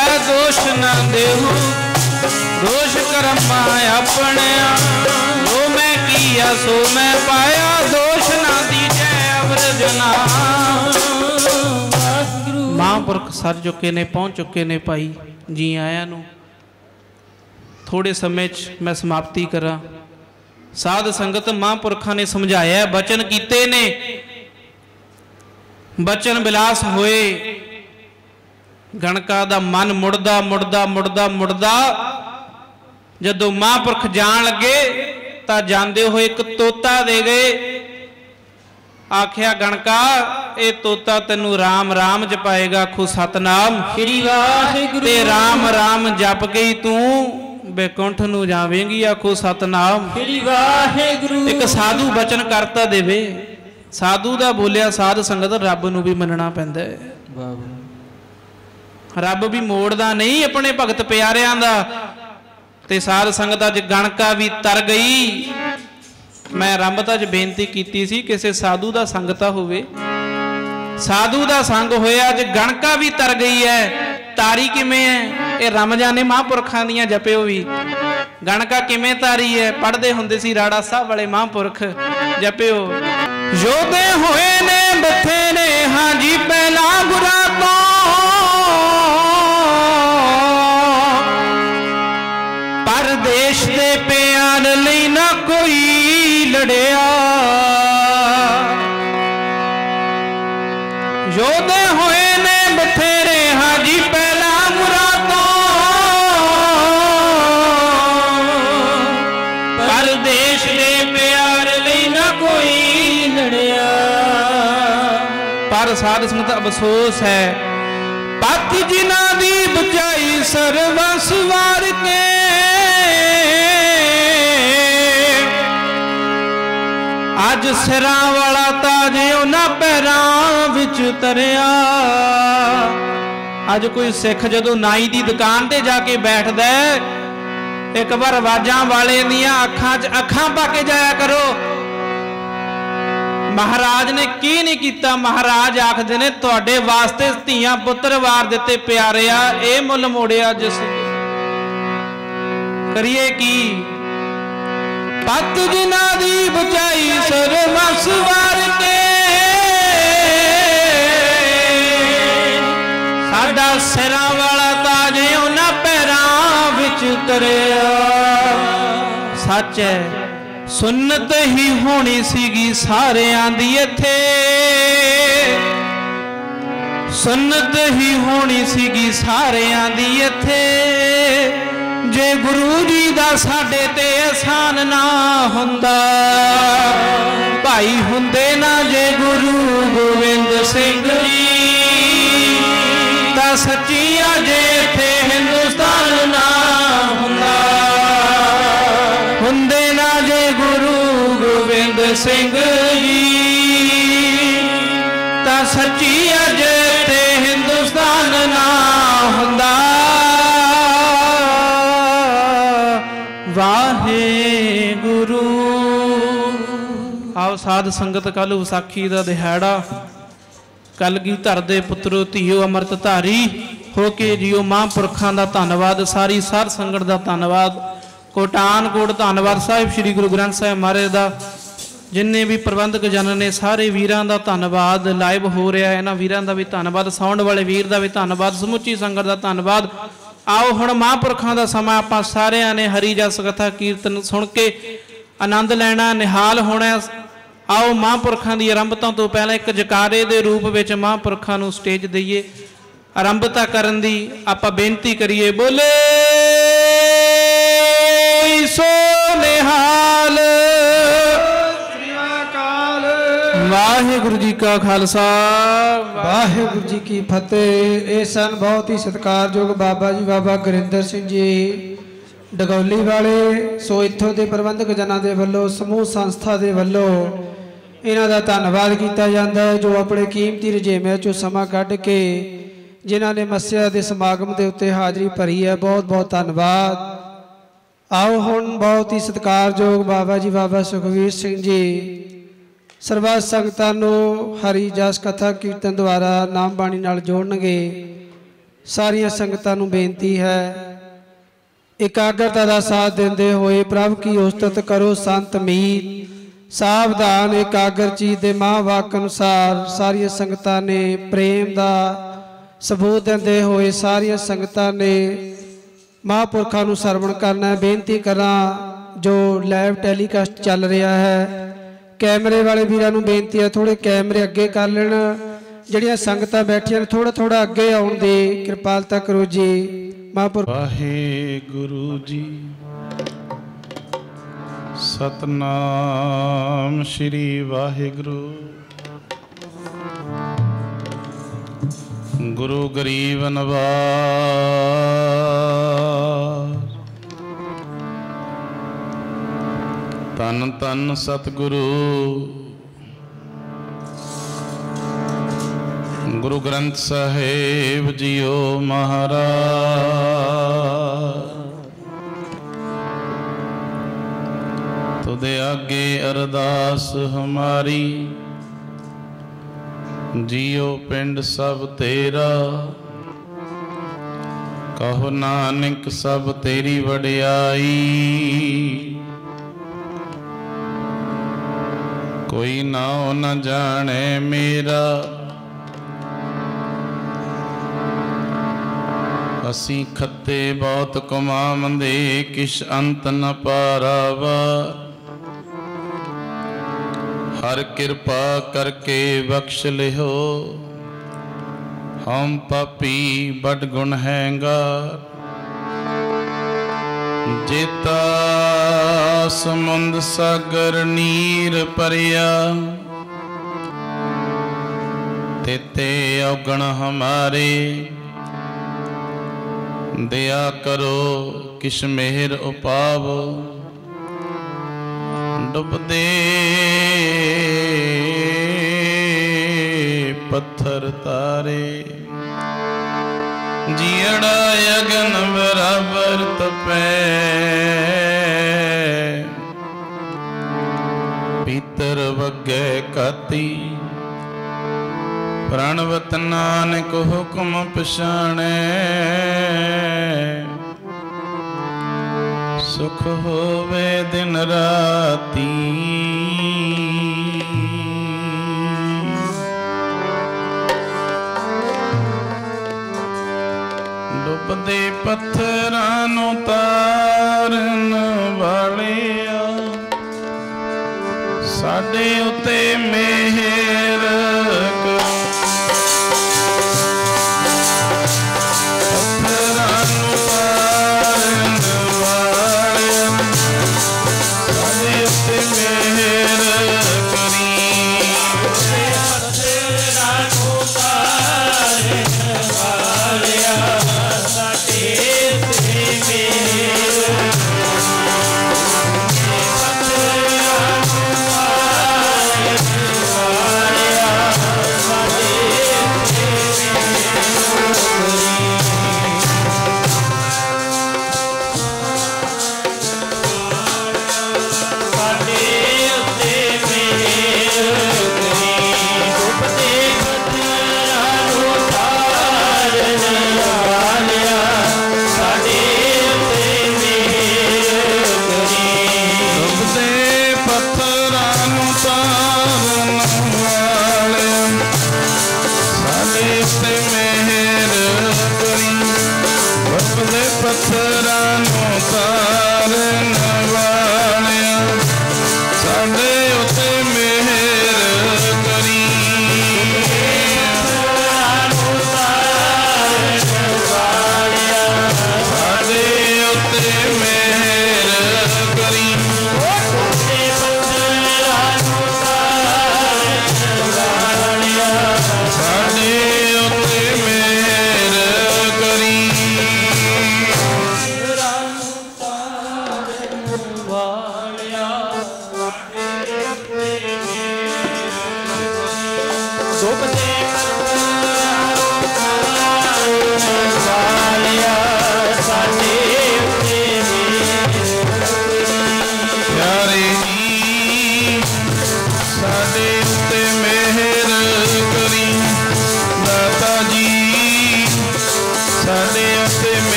पाया दोष न देहू दोष कर्मा अपने जो मैं किया सो मैं पाया दोष न दीजे अवरजना। महापुरख सर चुके ने पहुँच चुके ने भाई जी आया नू थोड़े समय च मैं समाप्ति करा। साध संगत महापुरखा ने समझाया बचन कीते ने बचन विलास होए गणका दा मन मुड़दा मुड़दा मुड़दा मुड़दा जदों महापुरख जान लगे तां जांदे होए एक तोता दे गए। आख्या गणका ये तोता तेनू राम राम जपाएगा खु सतनाम श्री वाहिगुरु ते राम राम जप गई तू बैकुंठ नू जावेंगी आखो सतनाम श्री वाहिगुरु। एक साधु बचन करता देवे साधु दा बोलिया साध संगत रब नू भी मनना पैंदा है। रब भी मोड़दा नहीं अपने भगत प्यारियां दा। ते साध संगत अज गणका भी तर गई। मैं आरंभता च बेनती कीती सी किसी साधु दा संगता होवे साधु दा संग होया अज गणका भी तर गई है। तारी किमें है ये रमजान ने महापुरखा दियां जपिओ भी गणका किमें तारी है पढ़ते हुंदे सी राड़ा साहब वाले महापुरख जपिओ योधे होए ने बथेरे हाँ जी पहला बुरा तो परदेश दे प्यार लई ना कोई लड़िया। योधे होए ने बथेरे हाँ जी पहला बुरा तो परदेश दे प्यार लई ना कोई लड़िया। पर साध संगत अफसोस है पथ जिन्हां दी बचाई सर्वस वार के अज सिरां वाला ताज उन्हां पैरां विच तरिया। अज कोई सिख जदों नाई दी दुकान ते जाके बैठदा एक बार आवाजां वाले दियां अखां च अखां पा के जाया करो। महाराज ने की नहीं कीता महाराज आखदे ने तुहाडे वास्ते धीआं पुत्र वार दिते प्यारिया ए मुल मोड़िया जिस करिए की पत जिन्हां दी बचाई सर्वस वार के साडा सिरां वाला ताज उन्हां पैरां विच तरिया। सच है सुन्नत ही होनी सीगी सारियां दी इत्थे सुन्नत ही होनी सीगी सारियां दी इत्थे जे गुरु जी दा साडे ते एहसान ना हुंदा भाई हुंदे ना जे गुरु गोविंद सिंह जी तां सच्ची अजे इत्थे हिंदुस्तान ना हुंदा हुंदे ना जे गुरु गोविंद सिंह जी तां सच्ची अजे इत्थे हिंदुस्तान ना हुंदा। वाहे गुरु आओ साध संगत कल विसाखी का दिहाड़ा कलगीधर दे पुत्रो धीओ अमृत धारी हो के जियो महापुरखों का धन्नवाद सारी साध संगत का धन्नवाद कोटानकोट धन्नवाद साहिब श्री गुरु ग्रंथ साहिब महाराज का जिन्ने भी प्रबंधक जन ने सारे वीरां का धन्नवाद लाइव हो रहा है इन्हां वीरां का भी धन्नवाद साउंड वाले वीर का भी धन्नवाद समुची संगत का धन्नवाद। आओ हुण महापुरखों का समा आपां सारिआं ने हरी जस कथा कीर्तन सुन के आनंद लैना निहाल होना। आओ महापुरखों की आरंभता तो पहले एक जकारे के रूप में महापुरखों को स्टेज दईए आरंभता करन दी आपां बेनती करिए बोले सो निहाल वाहिगुरु जी का खालसा वाहिगुरु जी की फतेह। ये सन बहुत ही सत्कारयोग बाबा जी बाबा गुरिंदर सिंह जी डगौली वाले। सो इत्थों के प्रबंधक जनां दे वल्लों समूह संस्था के वल्लों इन्हां दा धन्नवाद किया जाता है जो अपने कीमती रजेमे चों समा कढ के जिन्हां ने मस्या के समागम के उत्ते हाज़री भरी है बहुत बहुत धन्नवाद। आओ हुण बहुत ही सत्कारयोग बाबा जी बाबा सुखवीर सिंह जी सरबत संगतां नूं हरी जस कथा कीर्तन द्वारा नाम बाणी नाल जोड़नगे। सारिया संगतां नूं बेनती है एकाग्रता का साथ देंदे होए प्रभ की उस्तत करो संत मीत सावधान एकाग्र चीज दे महावाक अनुसार सारिया संगतां ने प्रेम का सबूत देंदे होए सारिया संगतां ने महापुरखों नूं सरवण करना। बेनती करा जो लाइव टैलीकास्ट चल रहा है कैमरे वाले वीरां नूं बेनती है थोड़े कैमरे अगे कर लेण जिहड़ियां संगतां बैठियां ने थोड़ा थोड़ा अगे आउण दी किरपालता करो जी। महापुरख वाहेगुरु जी सतनाम श्री वाहेगुरु। गुरु गरीब नवाज तन तन सतगुरु गुरु ग्रंथ साहेब जियो महाराज। तुदे आगे अरदास हमारी जियो पिंड सब तेरा कहो नानक सब तेरी वडियाई। कोई नाओ न जाने मेरा असी खत्ते बहुत कमावंदे किश अंत न पारावा। हर कृपा करके बख्श लिहो हम पापी बड़ गुण हैंगा। जेता समुंद सागर नीर परिया तेते अवगण हमारे। दया करो किश मेहर उपावो डुबदे पत्थर तारे। जियड़ा अगन बराबर तपे पीतर वगे काती। प्रणवत नानक हुक्म पछाणे सुख होवे दिन राती। डुबदे पत्थरां नूं तारन वालिया साडे उते मेहर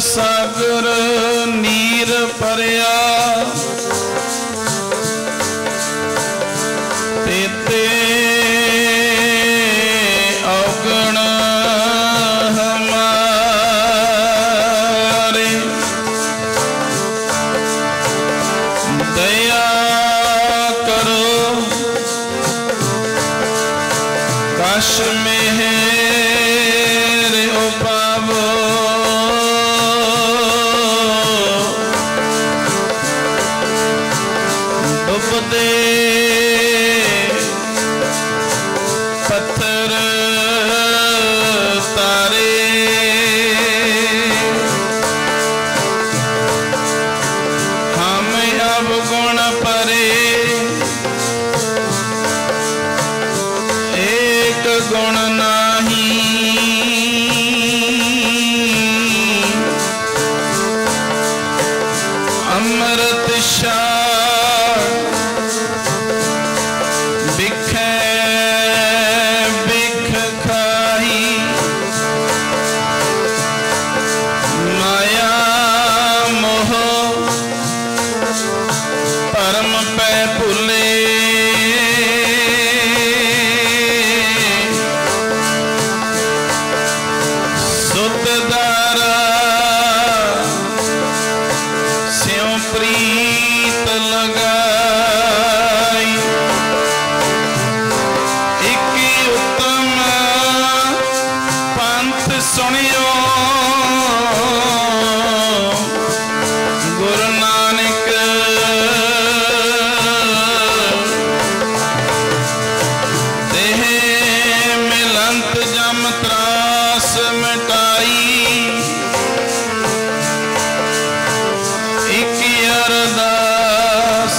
सागर नीर परया तेते अवगण हमारे दया करो काश में है पत्थर तारे हम अब गुण परे एक गुण नाही अमृत परम पै भूले सुतदारा स्यों प्रीत लगाई एक उत्तम पंथ सुनियो गुरु नानक जम त्रास मिटाई एक अरदास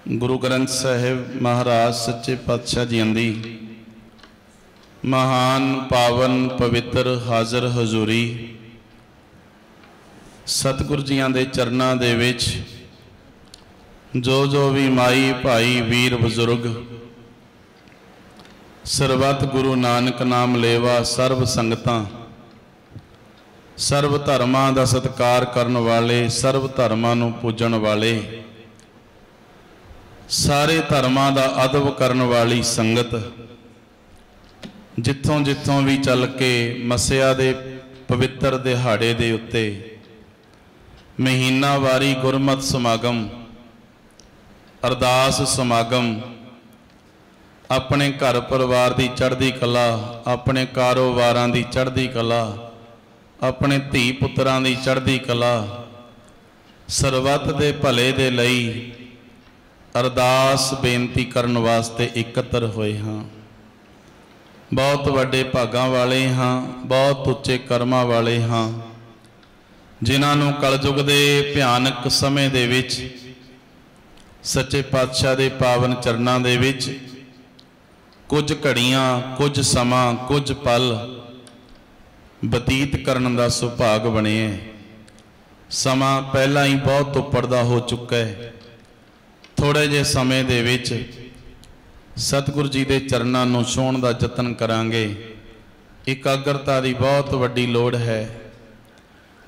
गुरु ग्रंथ साहिब महाराज सच्चे पातशाह जी दी महान पावन पवित्र हाज़र हजूरी सतगुरु जियां दे चरनां दे विच जो भी माई भाई वीर बजुर्ग सरबत गुरु नानक नाम लेवा सर्व संगतां सर्व धर्मां दा सत्कार करन वाले सर्व धर्मां नूं पूजण वाले सारे धर्मां दा अदब करन वाली संगत जिथों जिथों भी चल के मसिया दे पवित्र दिहाड़े दे उत्ते महीनावारी गुरमत समागम अरदास समागम अपने घर परिवार की चढ़ती कला अपने कारोबारां की चढ़ती कला अपने धी पुत्रां की चढ़ती कला सरबत दे भले दे लई अरदास बेनती करन वास्ते एकत्र होए हाँ। बहुत वड्डे भागां वाले हाँ, बहुत उच्चे कर्मां वाले हाँ, जिन्हां नूं कलयुग दे भयानक समय दे विच सच्चे पातशाह दे पावन चरनां दे विच कुछ घड़ियां कुछ समा कुछ पल बतीत करन दा सुभाग बने है। समा पहला ही बहुत उपरदा हो चुका है। थोड़े जे समय दे विच सतगुरु जी दे चरनां नूं छूहण दा यतन करांगे। एकाग्रता दी बहुत वड्डी लोड़ है।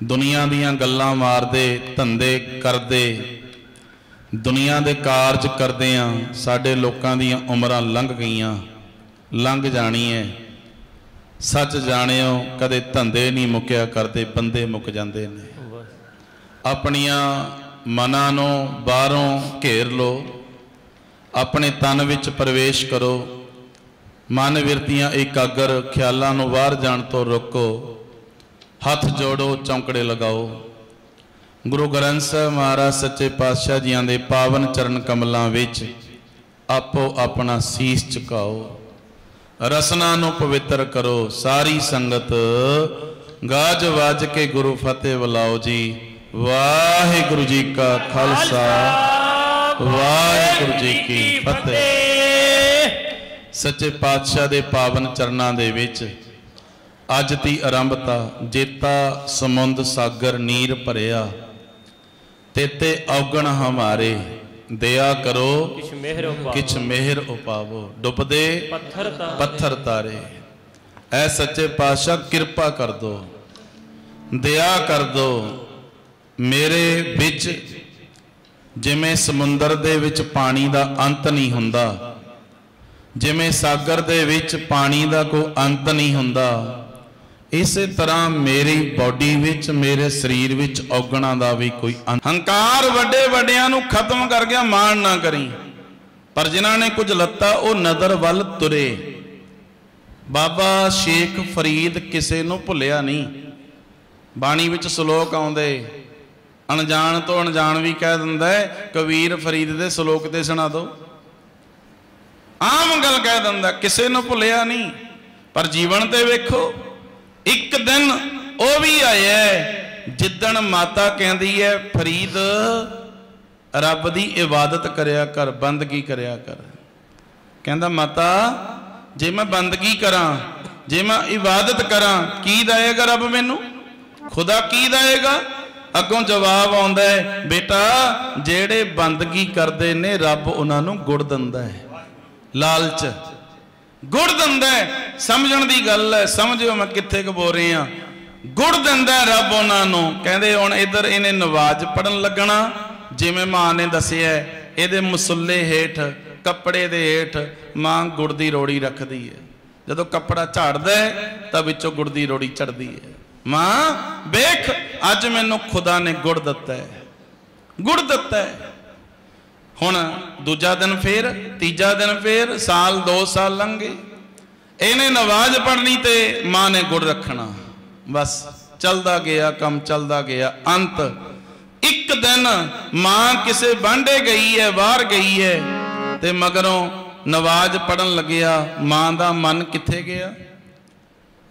दुनिया दीयां गल्लां मारदे धंधे करदे दुनिया दे कारज करदियां साडे लोकां दीयां उमरां लंघ गईयां लंघ जानी है। सच जाणिओ कदे धंधे नहीं मुक्या करदे बंदे मुक जांदे ने। अपनियां मनां नूं बाहरों घेर लो, अपने तन विच प्रवेश करो, मन विरतियां एकाग्र ख्यालां नूं बाहर जाण तो रोको, हथ जोड़ो चौंकड़े लगाओ। गुरु ग्रंथ साहिब महाराज सच्चे पातशाह जियां दे पावन चरण कमलां विच आपो अपना सीस झुकाओ, रसना नूं पवित्र करो। सारी संगत गाज वाज के गुरु फतेह बुलाओ जी। वाहिगुरु जी का खालसा वाहिगुरु जी की फतेह। सच्चे पातशाह दे पावन चरनां दे विच अज दी आरंभता जेता समुंद सागर नीर भरिया तेते औगण हमारे दया करो किछ मेहर उपावो डुबदे पत्थर तारे। ऐ सच्चे पातशाह कृपा कर दो दया कर दो मेरे विच। जिमें समुंदर दे विच पानी दा अंत नहीं हुंदा, जिमें सागर दे विच पानी दा कोई अंत नहीं हुंदा, इसे तरह मेरी बॉडी विच मेरे शरीर विच औगणा दा भी कोई अंत। हंकार वड्डे वड्डियां नूं खत्म कर गया मान ना करी, पर जिन्हां ने कुछ लत्ता वो नदर वल तुरे। बाबा शेख फरीद किसे नूं भुलिया नहीं। बाणी विच श्लोक आउंदे अनजान तो अनजान भी कह दिंदा है कबीर फरीद दे श्लोक ते सुना दो। आम गल कह दिंदा किसे नूं भुलिया नहीं, पर जीवन ते वेखो एक दिन वो भी आया जिदन माता कहती है फरीद रब दी इबादत करया कर बंदगी करया कर। कहंदा माता जे मैं बंदगी करा जे मैं इबादत करा की देगा रब मैनू खुदा की देगा। अगों जवाब आउंदा है बेटा जेड़े बंदगी करते ने रब उन्होंने गुड़ दिंदा है। लालच गुड़ दिंदा है। समझण दी गल है, समझो मैं कित्थे क बोल रही हाँ। गुड़ दिंदा रब उन्होंने। कहंदे हुण इधर इन्हें नवाज पढ़न लगना जिवें मां ने दसिया इहदे मुसल्ले हेठ कपड़े दे हेठ मां गुड़ दी रोड़ी रखदी है। जदों कपड़ा झाड़दा है तां विचों गुड़ दी रोड़ी चढ़दी है। मां वेख अज मैनू खुदा ने गुड़ दिता है गुड़ दिता है। हुण दूजा दिन फिर तीजा दिन फिर साल 2 साल लंघ गए। इन्हें नवाज पढ़नी ते मां ने गुड़ रखना। बस चलदा गया कम चलदा गया। अंत एक दिन मां किसे बांडे गई है बाहर गई है ते मगरों नवाज पढ़न लग्या। मां दा मन किथे गया।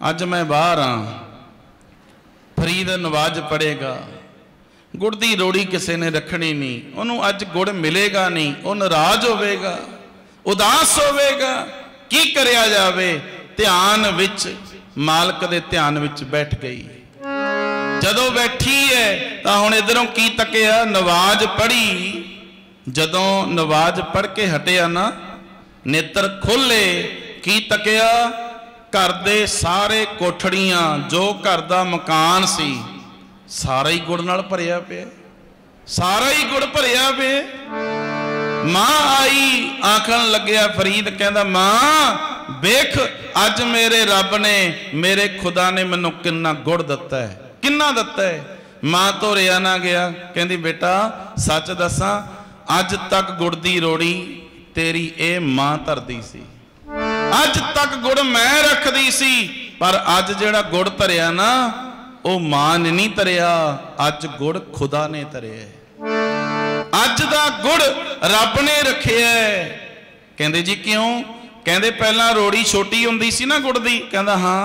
अज मैं बाहर हाँ फरीद नवाज पढ़ेगा गुड़ दी रोड़ी किसी ने रखनी नहीं, उन्होंने अज गुड़ मिलेगा नहीं, वो नाराज होवेगा, उदास होवेगा, की करया जावे। ध्यान विच, मालक दे ध्यान विच बैठ गई। जदों बैठी है तो हुण इधरों की तकिया, नवाज पढ़ी। जदों नवाज पढ़ के हटिया ना, नेत्र खोले, की तकिया, घर दे सारे कोठड़ियां, जो घर दा मकान सी, सारा ही गुड़ नाल भरिया पे, सारा ही गुड़ भरिया पे। मां आई, आखन लग्या फरीद कहंदा, मां वेख अज मेरे रब ने, मेरे खुदा ने मैनू किन्ना गुड़ दिता है, किन्ना दिता है। मां तो रिया ना गया, कहंदी बेटा सच दसा, अज तक गुड़ दी रोड़ी तेरी ए मां धरदी सी, अज तक गुड़ मैं रखदी सी, पर अज जेड़ा गुड़ धरिया ना, वो मां ने नहीं धरिया, अज गुड़ खुदा ने धरिया, अज दा गुड़ रब ने रखिया। कहंदे जी क्यों? कहंदे पहला रोड़ी छोटी हुंदी सी ना गुड़ दी, कहंदा हाँ।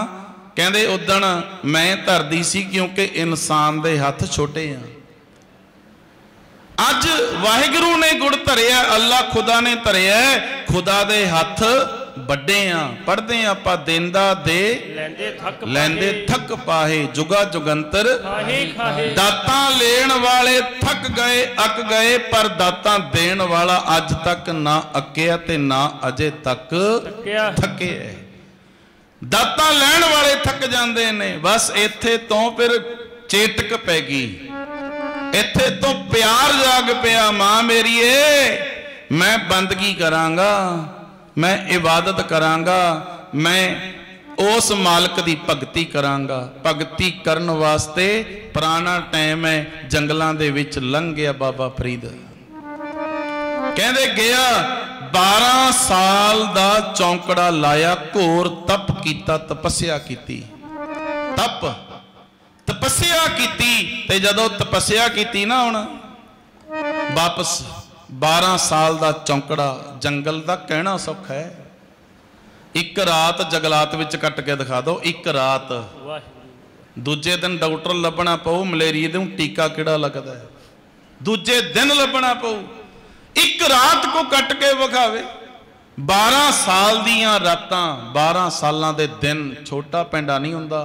कहंदे उदण मैं धरदी सी क्योंकि इंसान दे हथ छोटे आ, अज वाहिगुरू ने गुड़ धरिया, अल्लाह खुदा ने धरिया, खुदा दे हथ ਵੱਡੇ ਆ। पढ़ते ਆਪਾਂ देंदा दे लैंदे थक पाहे, जुगा जुगंतर दाता लेण वाले थक गए अक गए, पर दाता देण वाला अज तक ना अकिया ते ना अजे तक थके है। दाता लैण वाले थक जाते ने, बस इत्थे तो फिर चेटक पै गई, इत्थे तो प्यार जाग पिया। मां मेरीए मैं बंदगी करांगा, मैं इबादत करांगा, मैं उस मालक दी भगती करांगा। भगती करन वास्ते पुराना टाइम है, जंगलों दे विच लंघ गया बाबा फरीद। कहंदे गया 12 साल दा चौंकड़ा लाया, घोर तप कीता, तपस्या कीती, तप तपस्या कीती। ते जदों तपस्या कीती ना, हुण वापस 12 साल का चौंकड़ा, जंगल का कहना सौखा है, एक रात जंगलात विच कट के दिखा दो, एक रात, दूजे दिन डॉक्टर लभना पऊ, मलेरिया दे टीका किहड़ा लगदा है, दूजे दिन लभना पऊ, एक रात को कट के विखावे। 12 साल दियां रातां, 12 सालां दे दिन, छोटा पिंडा नहीं हुंदा।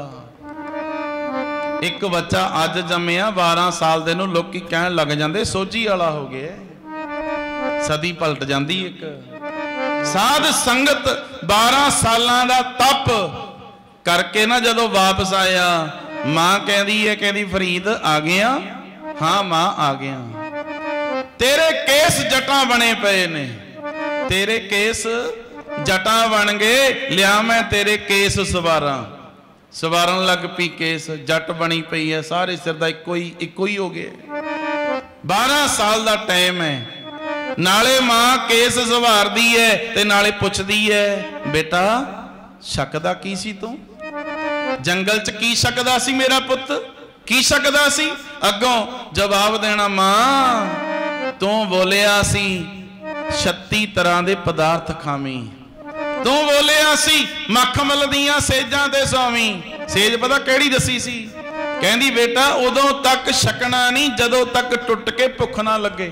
एक बच्चा अज जम्मिया 12 साल दे नूं लोकी कहण लग जांदे सोझी वाला हो गया, सदी पलट जाती। एक साध संगत 12 सालां दा तप करके ना जदों वापस आया, मां कहती है, कहती फरीद आ गया? हाँ मां आ गया। तेरे केस जटा बने पे ने, तेरे केस जटा बन गए, लिया मैं तेरे केस सवारा। सवारन लग पी केस, जट बनी पई है, सारे सिर दा इको ही हो गया। 12 साल दा टाइम है, नाले मां केस सवारदी है ते नाले पुछदी है, बेटा शकदा की सी तू? जंगल च की शकदा सी मेरा पुत, की शकदा सी? अगों जवाब देना, मां तू बोलिया सी 36 तरह के पदार्थ खावी, तू बोलिया सी मखमल दियां सेजां ते सौवी। सेज पता केड़ी दसी सी? कहंदी बेटा उदों तक छकना नहीं जदों तक टुट के भुख ना लगे।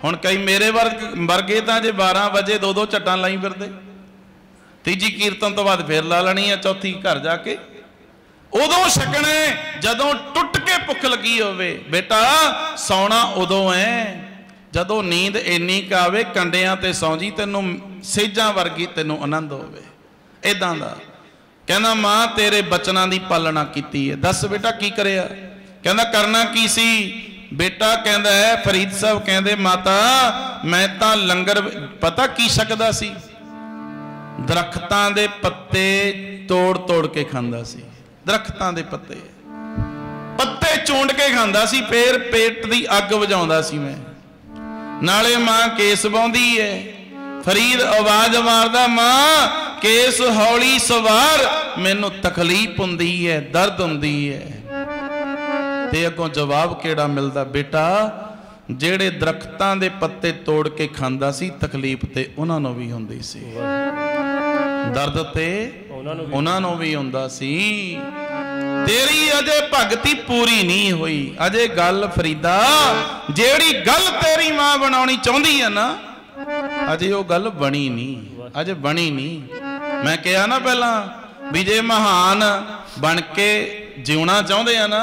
हुण कई मेरे वर्गे तां जे 12 वजे 2-2 झट्टां लाई फिरदे, तीजी कीर्तन तो बाद फिर ला लेनी है, चौथी घर जाके। उदों छकना जदों टुट के भुख लगी होवे। बेटा सौना उदों है जदों नींद इन्नी क आवे, कंडियां ते सौ जी, तेनों सेजां वर्गी तेनों आनंद होवे। इदां दा कहना मां तेरे बचनां दी पालना कीती है। दस बेटा की करिया? कहना करना की सी बेटा? कहंदा है फरीद साहब, कहंदे माता मैं तां लंगर पता की सकदा सी, दरख्तां दे पत्ते तोड़ तोड़ के खांदा सी, दरख्तां दे पत्ते पत्ते चूंड के खांदा सी, फिर पेट दी अग वजाउंदा सी मैं। नाले मां केस बाउंदी है, फरीद आवाज मारदा मां केस हौली सवार, मैनू तकलीफ हुंदी है, दर्द हुंदी है। ते अगों जवाब केड़ा मिलदा? बेटा जेड़े दरख्तां दे पत्ते तोड़ के खांदा सी, तकलीफ ते उन्हां नूं भी हुंदी सी, दर्द ते उन्हां नूं भी हुंदा सी। तेरी अजे भगती पूरी नहीं हुई। अजे गल फरीदा जेड़ी गल तेरी मां बनानी चाहती है ना, अजे वो गल बनी नहीं, अजे बनी नहीं। मैं कहा ना पहला भी जे महान बन के जीना चाहते हैं ना,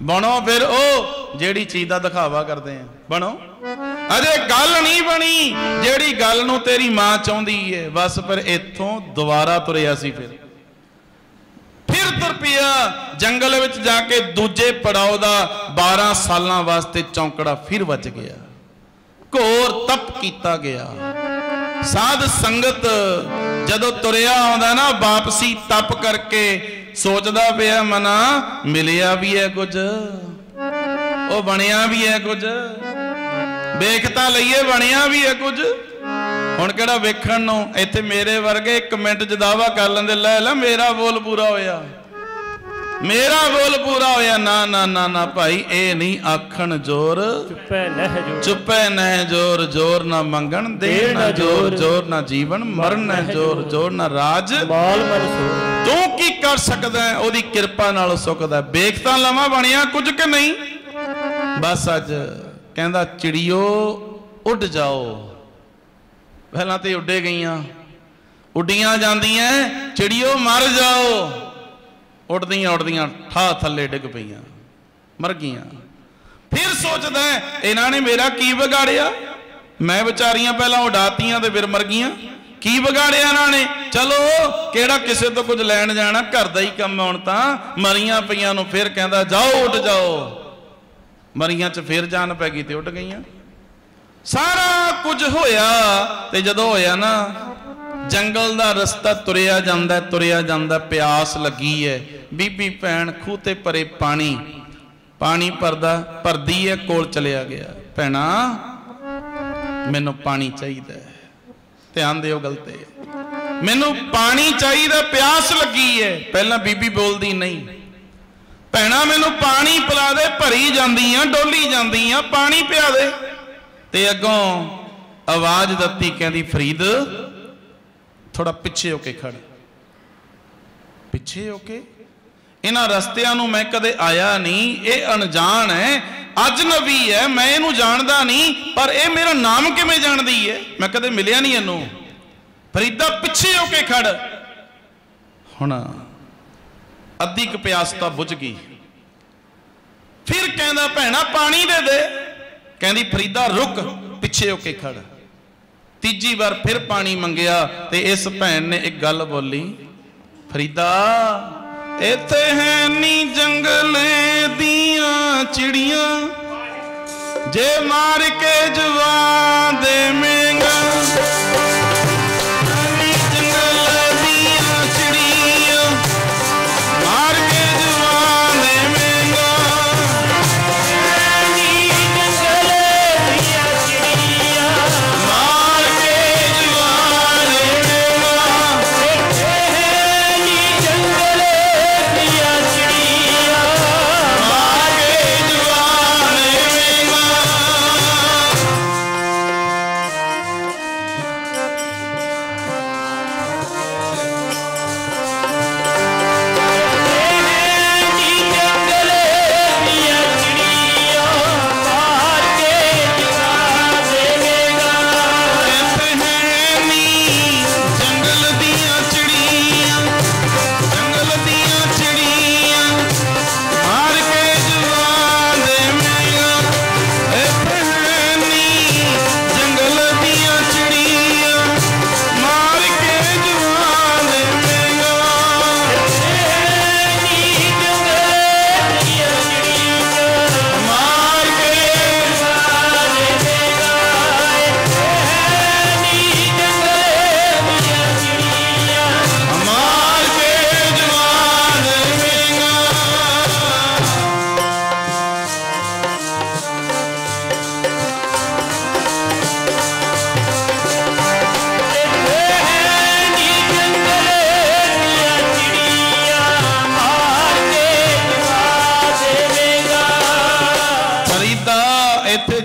बनो फिर ओ जेड़ी चीज का दिखावा करते हैं, बनो। अजे गल नहीं बनी जेड़ी गल नूं तेरी मां चाहती है, बस फिर इथों दोबारा तुरिया सी, फिर तुर पिया जंगल विच जाके दूजे पड़ाव दा 12 सालां वास्ते चौंकड़ा फिर वज गया। घोर तप कीता गया। साध संगत जदों तुरिया आउंदा ना वापसी तप करके, सोचदा पिया मना मिलिया भी है कुछ, ओ बनिया भी है कुछ, वेखता लईए बनिया भी है कुछ। हुण किहड़ा वेखण नूं, इत्थे मेरे वर्गे 1 मिनट च दावा कर लेंदे, लै मेरा बोल पूरा होया, मेरा बोल पूरा होया। ना ना ना ना भाई, ए नहीं आखण जोर चुपै नह जोर, जोर ना मंगण दे ना जोर, जोर ना जीवन मरण न जोर, जोर ना राज तू की कर सकदा है, ओदी किरपा नाल सुखदा। वेखता लवां बनिया कुछ कि नहीं। बस अज कहंदा चिड़ियो उड़ जाओ, पहला तो उड्डे गईयां, उड्डियां जांदियां, चिड़ियो मर जाओ, उड़दियां उड़दियां ठा थले डिग पईयां, मर गईयां। फिर सोचदा इन्हां ने मेरा की बिगाड़िया, मैं बेचारियां पहला उड़ातियां ते फिर मर गईयां, की बिगाड़िया इन्हां ने। चलो केड़ा किसे तो कुछ लैण जाना, घर दा ही काम हुण तां मरियां पईयां नूं फिर कहंदा जाओ उड़ जाओ। मरियां च फिर जान पै गई ते उड़ गईयां। सारा कुछ होया ते जदों होया ना, जंगल दा रस्ता तुरिया जांदा तुरिया जांदा, प्यास लगी है। बीबी भैन खूह ते परे पानी पानी भरदी है, कोल चलिया गया, भैणा मैनू पानी चाहिए, ध्यान दिओ गल ते, मैनू पानी चाहिए, प्यास लगी है। पहला बीबी बोलदी नहीं, भैणा मैनू पानी पिला दे, भरी जांदियां डोली जांदियां, पानी पिया दे। ते अगों आवाज दत्ती, कहती फरीद थोड़ा पिछे होके खड़, पिछे होके। इन्हां रस्तियां नूं मैं कदे आया नहीं, ये अनजान है, अजनबी है, मैं इनू जानदा नहीं, पर ये मेरा नाम किवें जानदी है, मैं कदे मिलिया नहीं इनू। फरीदा पिछे होके खड़। हुण अद्धी क प्यास तां बुझ गई। फिर कहंदा भैणा पानी दे दे, कहंदी फरीदा रुक, पिछे होके खड़। तीजी बार फिर पानी मंगया ते इस भैन ने एक गल बोली, फरीदा इत्थे है नी जंगले दियां चिड़ियां, जे मार के जवान देवेंगा।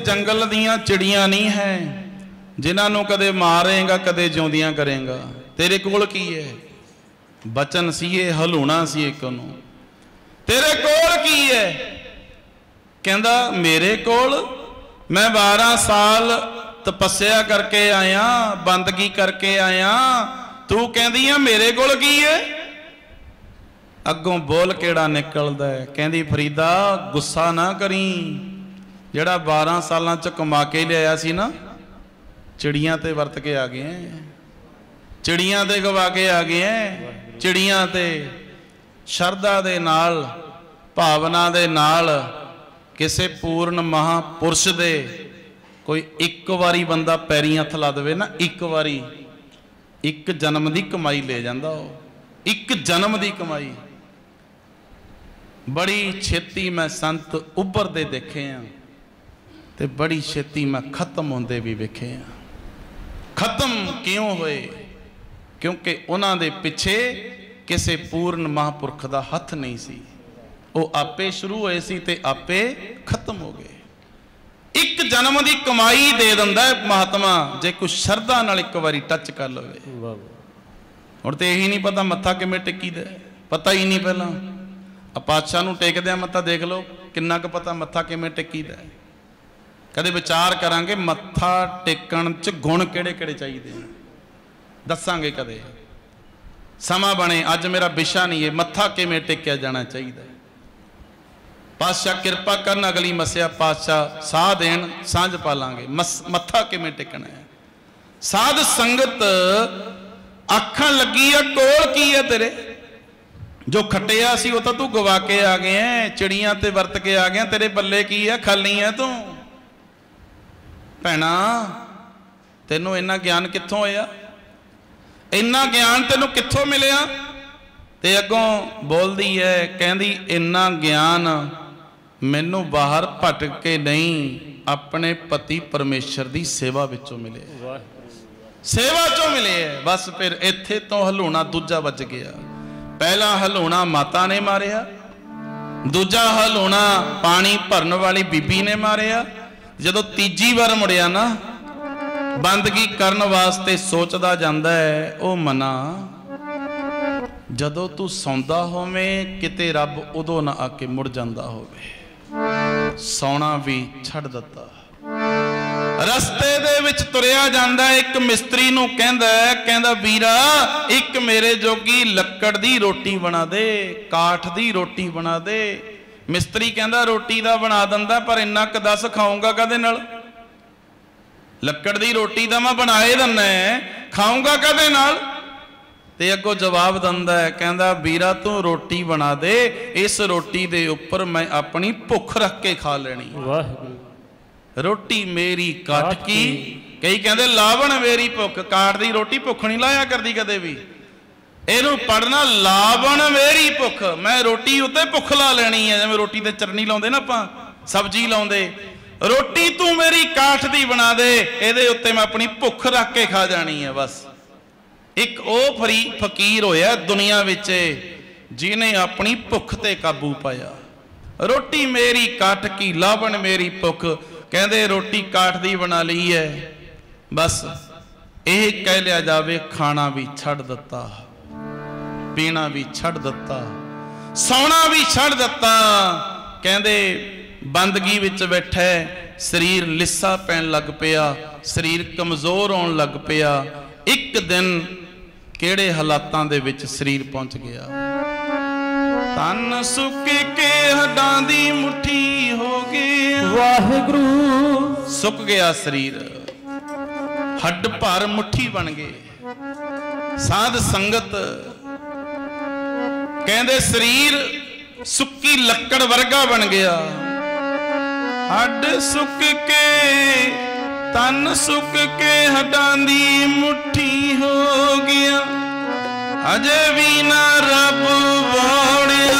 जंगल दियां चिड़ियां नहीं है जिन्होंने कदे मारेगा कदे जिउंदियां करेगा। तेरे कोल की है? बचन सीए हलूना सी एक तेरे कोल की है? कहंदा मेरे कोल मैं 12 साल तपस्या करके आया, बंदगी करके आया, तू कहदी है मेरे कोल की है? अगों बोल केड़ा निकलदा है? कहंदी फरीदा गुस्सा ना करी, जेड़ा 12 सालां च कमा के लिया सी ना, चिड़ियां ते वरत के आ गए हैं, चिड़ियां ते गवा के आ गए हैं। चिड़ियां ते शरदा दे नाल, भावना दे नाल किसे पूर्ण महापुरुष दे कोई एक वारी बंदा पैरी हथ ला दे ना, एक वारी एक जन्म की कमाई ले जाता, एक जन्म की कमाई। बड़ी छेती मैं संत उभरते देखे हैं ते बड़ी छेती मैं खत्म होंदे भी वेखे हैं। खत्म क्यों होए? क्योंकि उन्हां दे पिछे किसी पूर्ण महापुरख का हथ नहीं सी, वो आपे शुरू होए सी ते आपे खत्म हो गए। एक जन्म की कमाई दे दिंदा है महात्मा, जे कोई शरदा नाल एक बारी टच कर लवे। हुण ते यही नहीं पता मत्था किवें टेकी दे, पता ही नहीं। पहला पातशाह नूं टेकदे मत्था देख लो किन्ना क पता मत्था किवें टेकी दा। कदे विचार करांगे मत्था टेकण च गुण किहड़े किहड़े चाहिए, दसांगे कदे, समा बने। अज मेरा विशा नहीं है मत्था किवें टेकिया जाना चाहिए। पातशाह किरपा करन, अगली मस्या पातशाह साह देन, सांझ पालांगे। मत्था किवें टेकना है? साध संगत आखण लगी है कोल की है तेरे? जो खटिया सी वो तो तू गवा के आ गए हैं, चिड़ियां ते वरत के आ गया, तेरे बल्ले की है? खाली है तू। भैणा तेनों इन्ना ज्ञान कित्थों होया? इन्ना ज्ञान तेनों कित्थों मिलिया? ते अगों बोलदी है, कहंदी इन्ना ज्ञान मैनू बाहर भटक के नहीं, अपने पति परमेश्वर की सेवा विचों मिले, सेवा चों मिले है। बस फिर इत्थे तो हलूणा दूजा बच गया। पहला हलूणा माता ने मारिया, दूजा हलूणा पानी भरन वाली बीबी ने मारिया। जदों तीजी बार मुड़िया ना, बंदगी करन वास्ते सोचदा जांदा है ओ मना, जदों तू सौंदा होवें किते रब उदों ना आके मुड़ जांदा होवे। सौना भी छड़ दिता। रस्ते दे विच तुरिया जांदा, एक मिस्त्री नूं कहंदा वीरा एक मेरे जोगी लक्कड़ दी रोटी बना दे, काठ दी रोटी बना दे। मिस्त्री कहंदा रोटी दा बना दिंदा, पर इन्ना क दस खाऊंगा कदे नाल? लक्कड़ दी रोटी दा मैं बनाए दिना है, खाऊंगा कदे नाल? ते अगों जवाब दिंदा है, कहंदा वीरा तू रोटी बना दे, इस रोटी दे उपर मैं अपनी भुख रख के खा लेनी। रोटी मेरी काट की, कई कहंदे लावण मेरी भुख, काट दी रोटी भुख नहीं लाया करदी कदे भी। इहनूं पढ़ना लावण मेरी भुख, मैं रोटी उत्ते भुख ला लेनी है, जिवें रोटी ते चटनी लाउंदे ना आपां, सब्जी लाउंदे। रोटी तू मेरी काठ दी बना दे, इहदे उत्ते मैं अपनी भुख रख के खा जानी है। बस एक ओ फकीर होया दुनिया विच जिन्हें अपनी भुख ते काबू पाया। रोटी मेरी काठ की, लावण मेरी भुख। कहंदे रोटी काठ दी बना ली है, बस यह कह लिया जावे खाना भी छड़ दिता, पीना भी छड़ दिता, सौना भी छड़ दिता। कहंदे बंदगी विच बैठे शरीर लिस्सा पैन लग पिया, शरीर कमजोर होने लग पिया। एक दिन केड़े हालातां दे विच शरीर पहुंच गया, तन सुक के हड्डां दी मुट्ठी हो गया। वाहिगुरु सुक गया शरीर, हड्ड भर मुट्ठी बन गए। साध संगत कहंदे शरीर सुक्की लक्कड़ वर्गा बन गया। हड्ड सुक के तन सुक के हड्डां दी मुट्ठी हो गया, अजे भी ना रब वाड़िया।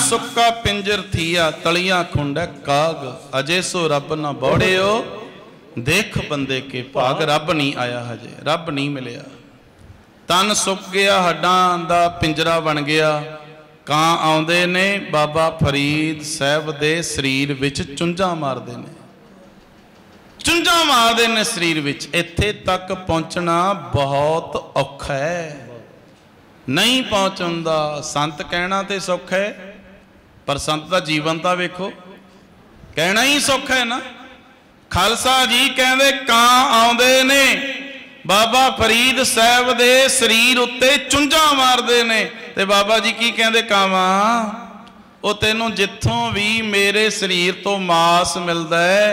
सुक्का पिंजर थिया तलियां खुंड काग अजे सो रब ना बौड़ियो देख बंदे के भाग। रब नहीं आया हजे, रब नहीं मिलिया। तन सुक गया, हड्डां दा पिंजरा बन गया। ਕਾਂ ਆਉਂਦੇ ਨੇ ਬਾਬਾ ਫਰੀਦ ਸਾਹਿਬ ਦੇ ਸਰੀਰ ਵਿੱਚ ਚੁੰਝਾਂ ਮਾਰਦੇ ਨੇ, ਚੁੰਝਾਂ ਮਾਰਦੇ ਨੇ ਸਰੀਰ ਵਿੱਚ। ਇੱਥੇ ਤੱਕ ਪਹੁੰਚਣਾ ਬਹੁਤ ਔਖਾ ਹੈ, ਨਹੀਂ ਪਹੁੰਚਣ ਦਾ। ਸੰਤ ਕਹਿਣਾ ਤੇ ਸੌਖਾ ਹੈ, ਪਰ ਸੰਤ ਦਾ ਜੀਵਨ ਤਾਂ ਵੇਖੋ, ਕਹਿਣਾ ਹੀ ਸੌਖਾ ਹੈ ਨਾ। ਖਾਲਸਾ ਜੀ ਕਹਿੰਦੇ ਕਾਂ ਆਉਂਦੇ ਨੇ ਬਾਬਾ ਫਰੀਦ ਸਾਹਿਬ ਦੇ ਸਰੀਰ ਉੱਤੇ ਚੁੰਝਾਂ ਮਾਰਦੇ ਨੇ। ਤੇ ਬਾਬਾ ਜੀ ਕੀ ਕਹਿੰਦੇ, ਕਾਵਾਂ ਉਹ ਤੈਨੂੰ ਜਿੱਥੋਂ ਵੀ ਮੇਰੇ ਸਰੀਰ ਤੋਂ ਮਾਸ ਮਿਲਦਾ ਹੈ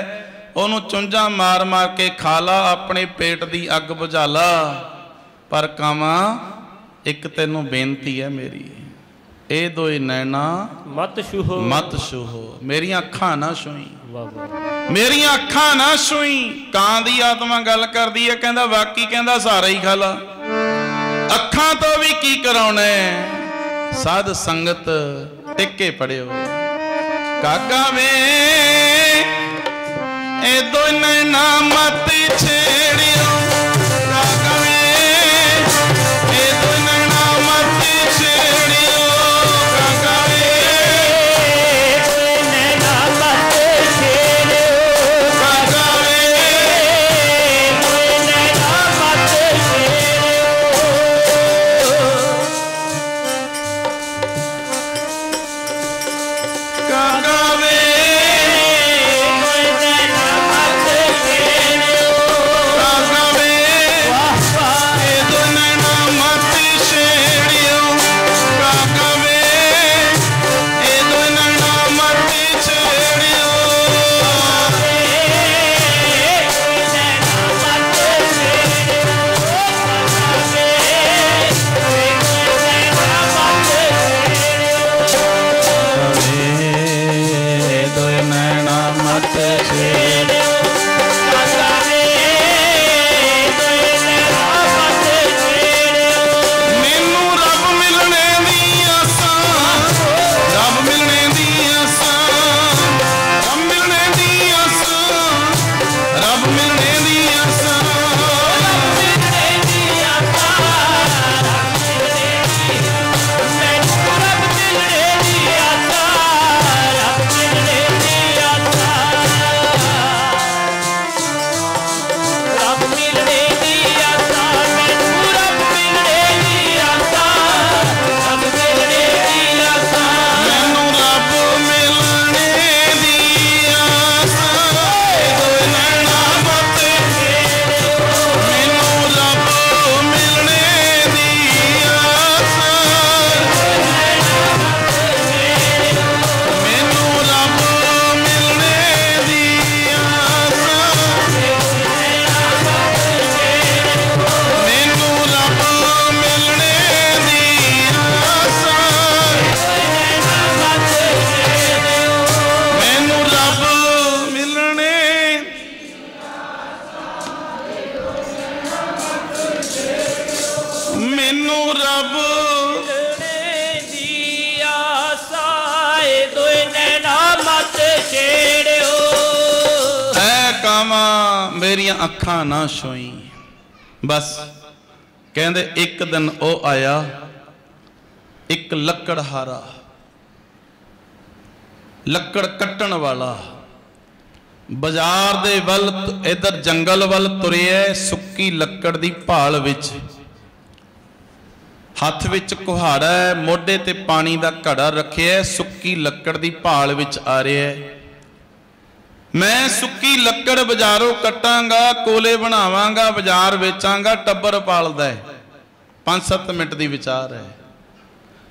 ਉਹਨੂੰ ਚੁੰਝਾਂ ਮਾਰ ਮਾਰ ਕੇ ਖਾ ਲਾ, ਆਪਣੇ ਪੇਟ ਦੀ ਅੱਗ ਬੁਝਾ ਲਾ। ਪਰ ਕਾਵਾਂ ਇੱਕ ਤੈਨੂੰ ਬੇਨਤੀ ਹੈ ਮੇਰੀ, ਇਹ ਦੋਏ ਨੈਣਾ ਮਤ ਛੂਹੋ, ਮਤ ਛੂਹੋ, ਮੇਰੀਆਂ ਅੱਖਾਂ ਨਾ ਛੂਈ, ਮੇਰੀਆਂ ਅੱਖਾਂ ਨਾ ਛੂਈ। ਕਾਂ ਦੀ ਆਤਮਾ ਗੱਲ ਕਰਦੀ ਹੈ, ਕਹਿੰਦਾ ਬਾਕੀ ਕਹਿੰਦਾ ਸਾਰਾ ਹੀ ਖਾ ਲਾ, ਅੱਖਾਂ ਤੋਂ ਵੀ ਕੀ ਕਰਾਉਣਾ। ਸਾਧ ਸੰਗਤ ਟਿੱਕੇ ਪੜਿਓ। ਕਾਗਾ ਵੇ ਇਹ ਦੋਨੇ ਨਾ ਮਤ ਛੇੜਿਓ, ਕਾਗਾ ਵੇ ਇਹ ਦੋਨੇ ਨਾ ਮਤ ਛੇੜਿਓ, ਕਾਗਾ ਵੇ ਦੋਨੇ ਨਾ ਮਤ ਛੇੜਿਓ, ਕਾਗਾ ਵੇ ਦੋਨੇ ਨਾ ਮਤ ਛੇੜਿਓ। ਕਾਗਾ ਵੇ ਮੇਰੀਆਂ ਅੱਖਾਂ ਨਾ ਛੋਈ। ਬਸ ਕਹਿੰਦੇ ਇੱਕ ਦਿਨ ਉਹ ਆਇਆ, ਇੱਕ ਲੱਕੜਹਾਰਾ, ਲੱਕੜ ਕੱਟਣ ਵਾਲਾ, ਬਾਜ਼ਾਰ ਦੇ ਵੱਲ ਇਧਰ ਜੰਗਲ ਵੱਲ ਤੁਰਿਆ, ਸੁੱਕੀ ਲੱਕੜ ਦੀ ਭਾਲ ਵਿੱਚ, ਹੱਥ ਵਿੱਚ ਕੁਹਾੜਾ ਹੈ, ਮੋਢੇ ਤੇ ਪਾਣੀ ਦਾ ਘੜਾ ਰੱਖਿਆ, ਸੁੱਕੀ ਲੱਕੜ ਦੀ ਭਾਲ ਵਿੱਚ ਆ ਰਿਹਾ ਹੈ। ਮੈਂ ਸੁੱਕੀ ਲੱਕੜ ਬਾਜ਼ਾਰੋਂ ਕੱਟਾਂਗਾ, ਕੋਲੇ ਬਣਾਵਾਂਗਾ, ਬਾਜ਼ਾਰ ਵੇਚਾਂਗਾ, ਟੱਬਰ ਪਾਲਦਾ ਹੈ। 5-7 ਮਿੰਟ ਦੀ ਵਿਚਾਰ ਹੈ।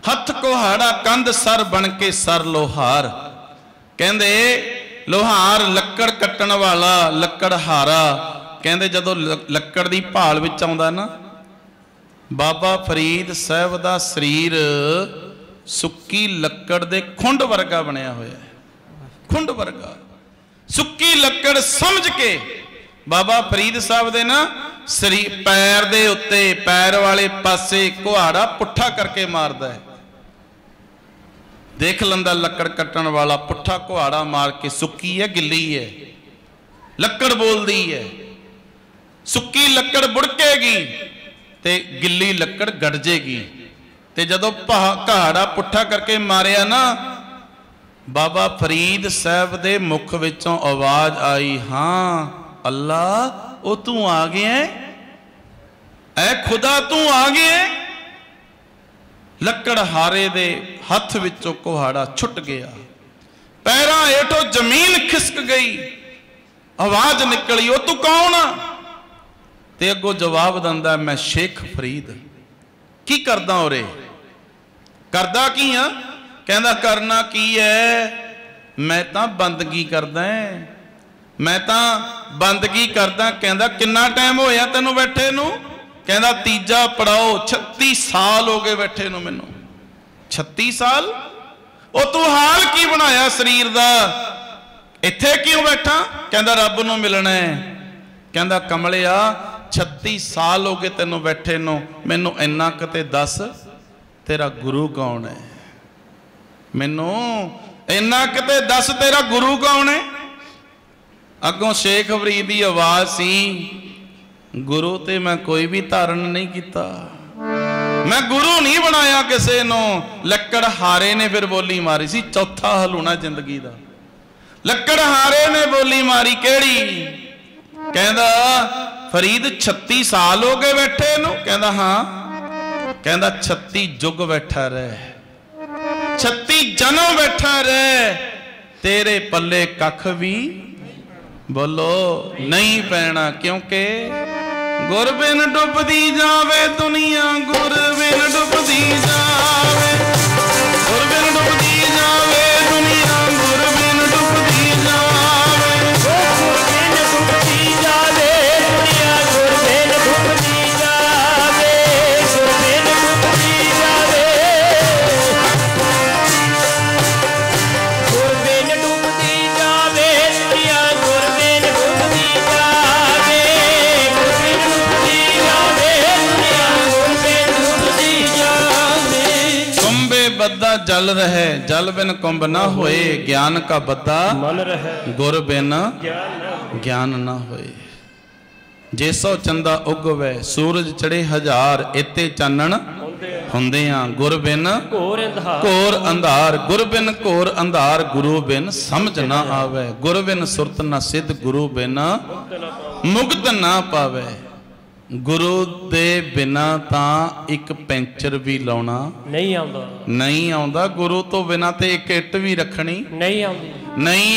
ਹੱਥ ਕੁਹਾੜਾ, ਕੰਧ ਸਰ ਬਣ ਕੇ ਸਰ ਲੋਹਾਰ। ਕਹਿੰਦੇ ਲੋਹਾਰ ਲੱਕੜ ਕੱਟਣ ਵਾਲਾ, ਲੱਕੜਹਾਰਾ। ਕਹਿੰਦੇ ਜਦੋਂ ਲੱਕੜ ਦੀ ਭਾਲ ਵਿੱਚ ਆਉਂਦਾ ਨਾ, ਬਾਬਾ ਫਰੀਦ ਸਾਹਿਬ ਦਾ ਸਰੀਰ ਸੁੱਕੀ ਲੱਕੜ ਦੇ ਖੁੰਡ ਵਰਗਾ ਬਣਿਆ ਹੋਇਆ ਹੈ, ਖੁੰਡ ਵਰਗਾ। ਸੁੱਕੀ ਲੱਕੜ ਸਮਝ ਕੇ ਬਾਬਾ ਫਰੀਦ ਸਾਹਿਬ ਦੇ ਨਾ ਸਰੀਰ, ਪੈਰ ਦੇ ਉੱਤੇ, ਪੈਰ ਵਾਲੇ ਪਾਸੇ ਕੁਹਾੜਾ ਪੁੱਠਾ ਕਰਕੇ ਮਾਰਦਾ ਹੈ। देख लंदा लकड़ कट्टण वाला पुट्ठा कुहाड़ा मार के सुक्की है गिल्ली है, लकड़ बोलदी है। सुक्की लकड़ बुड़केगी ते गिल्ली लकड़ गड़जेगी। ते जदों कुहाड़ा पुट्ठा करके मारिया ना, बाबा फरीद साहब दे मुख विचों आवाज आई, हाँ अल्लाह ओ तू आ गया, ऐ खुदा तू आ गया। लकड़ हारे दे हथ विचों कुहाड़ा छुट गया, पैरां हेठों जमीन खिसक गई, आवाज निकली, ओ तू कौन आ? ते अगों जवाब दिंदा, मैं शेख फरीद। की करदा उरे? करदा की आ? कहंदा करना की है, मैं तां बंदगी करदा है, मैं तां बंदगी करदा। कहंदा किन्ना टाइम होया तैनूं बैठे नूं? कहंदा तीजा पड़ाओ, 36 साल हो गए बैठे नूं मैनूं। 36 साल? ओ तू हाल की बनाया शरीर दा, इत्थे क्यों बैठा? कहंदा रब नूं मिलना है। कहंदा कमलिया 36 साल हो गए तैनूं बैठे नूं, मैनूं इन्ना कते दस तेरा गुरु कौन है? मैनूं इन्ना कते दस तेरा गुरु कौन है? अगों शेख फरीद की आवाज सी, गुरु ते मैं कोई भी धारण नहीं किया, मैं गुरु नहीं बनाया किसे नूं। लकड़ हारे ने फिर बोली मारी सी, चौथा हलूना जिंदगी दा। लकड़ हारे ने बोली मारी केड़ी? कहंदा फरीद 36 साल हो गए बैठे नूं? कहंदा हाँ। कहंदा 36 जुग बैठा रहे, 36 जन्म बैठा रहे, तेरे पल्ले कख भी बोलो नहीं पैना, क्योंकि गुर बिन डुबदी जावे दुनिया, गुर बिन डुबदी जावे, गुर बिन डुबदी जावे दुनिया, गुर बिन डुबदी जावे, गुर बिन डुबदी जावे दुनिया, गुर बिन डुबदी जावे, गुर बिन डुबदी जावे, गुर बिन डुबदी जावे दुनिया, गुर बिन डुबदी जावे, गुर बिन डुबदी जावे दुनिया, गुर बिन डुबदी जावे। कुंभे बद्दा जल रहे, जल बिन कुंभ ना होए, ज्ञान का बद्दा मन रहे, गुर बिन ज्ञान ना होए। जैसो चंदा उगवे, सूरज चढ़े हजार, इते चानण हुंदे आ, गुर बिन घोर अंधार, गुर बिन घोर अंधार, गुरु बिन समझ ना आवे, गुर बिन सुरत ना सिद्ध, गुरु बिन मुक्त ना पावे। गुरु दे बिना तां एक पैंचर भी लाउणा नहीं आउंदा, गुरु तो बिना ते एक इट भी रखनी नहीं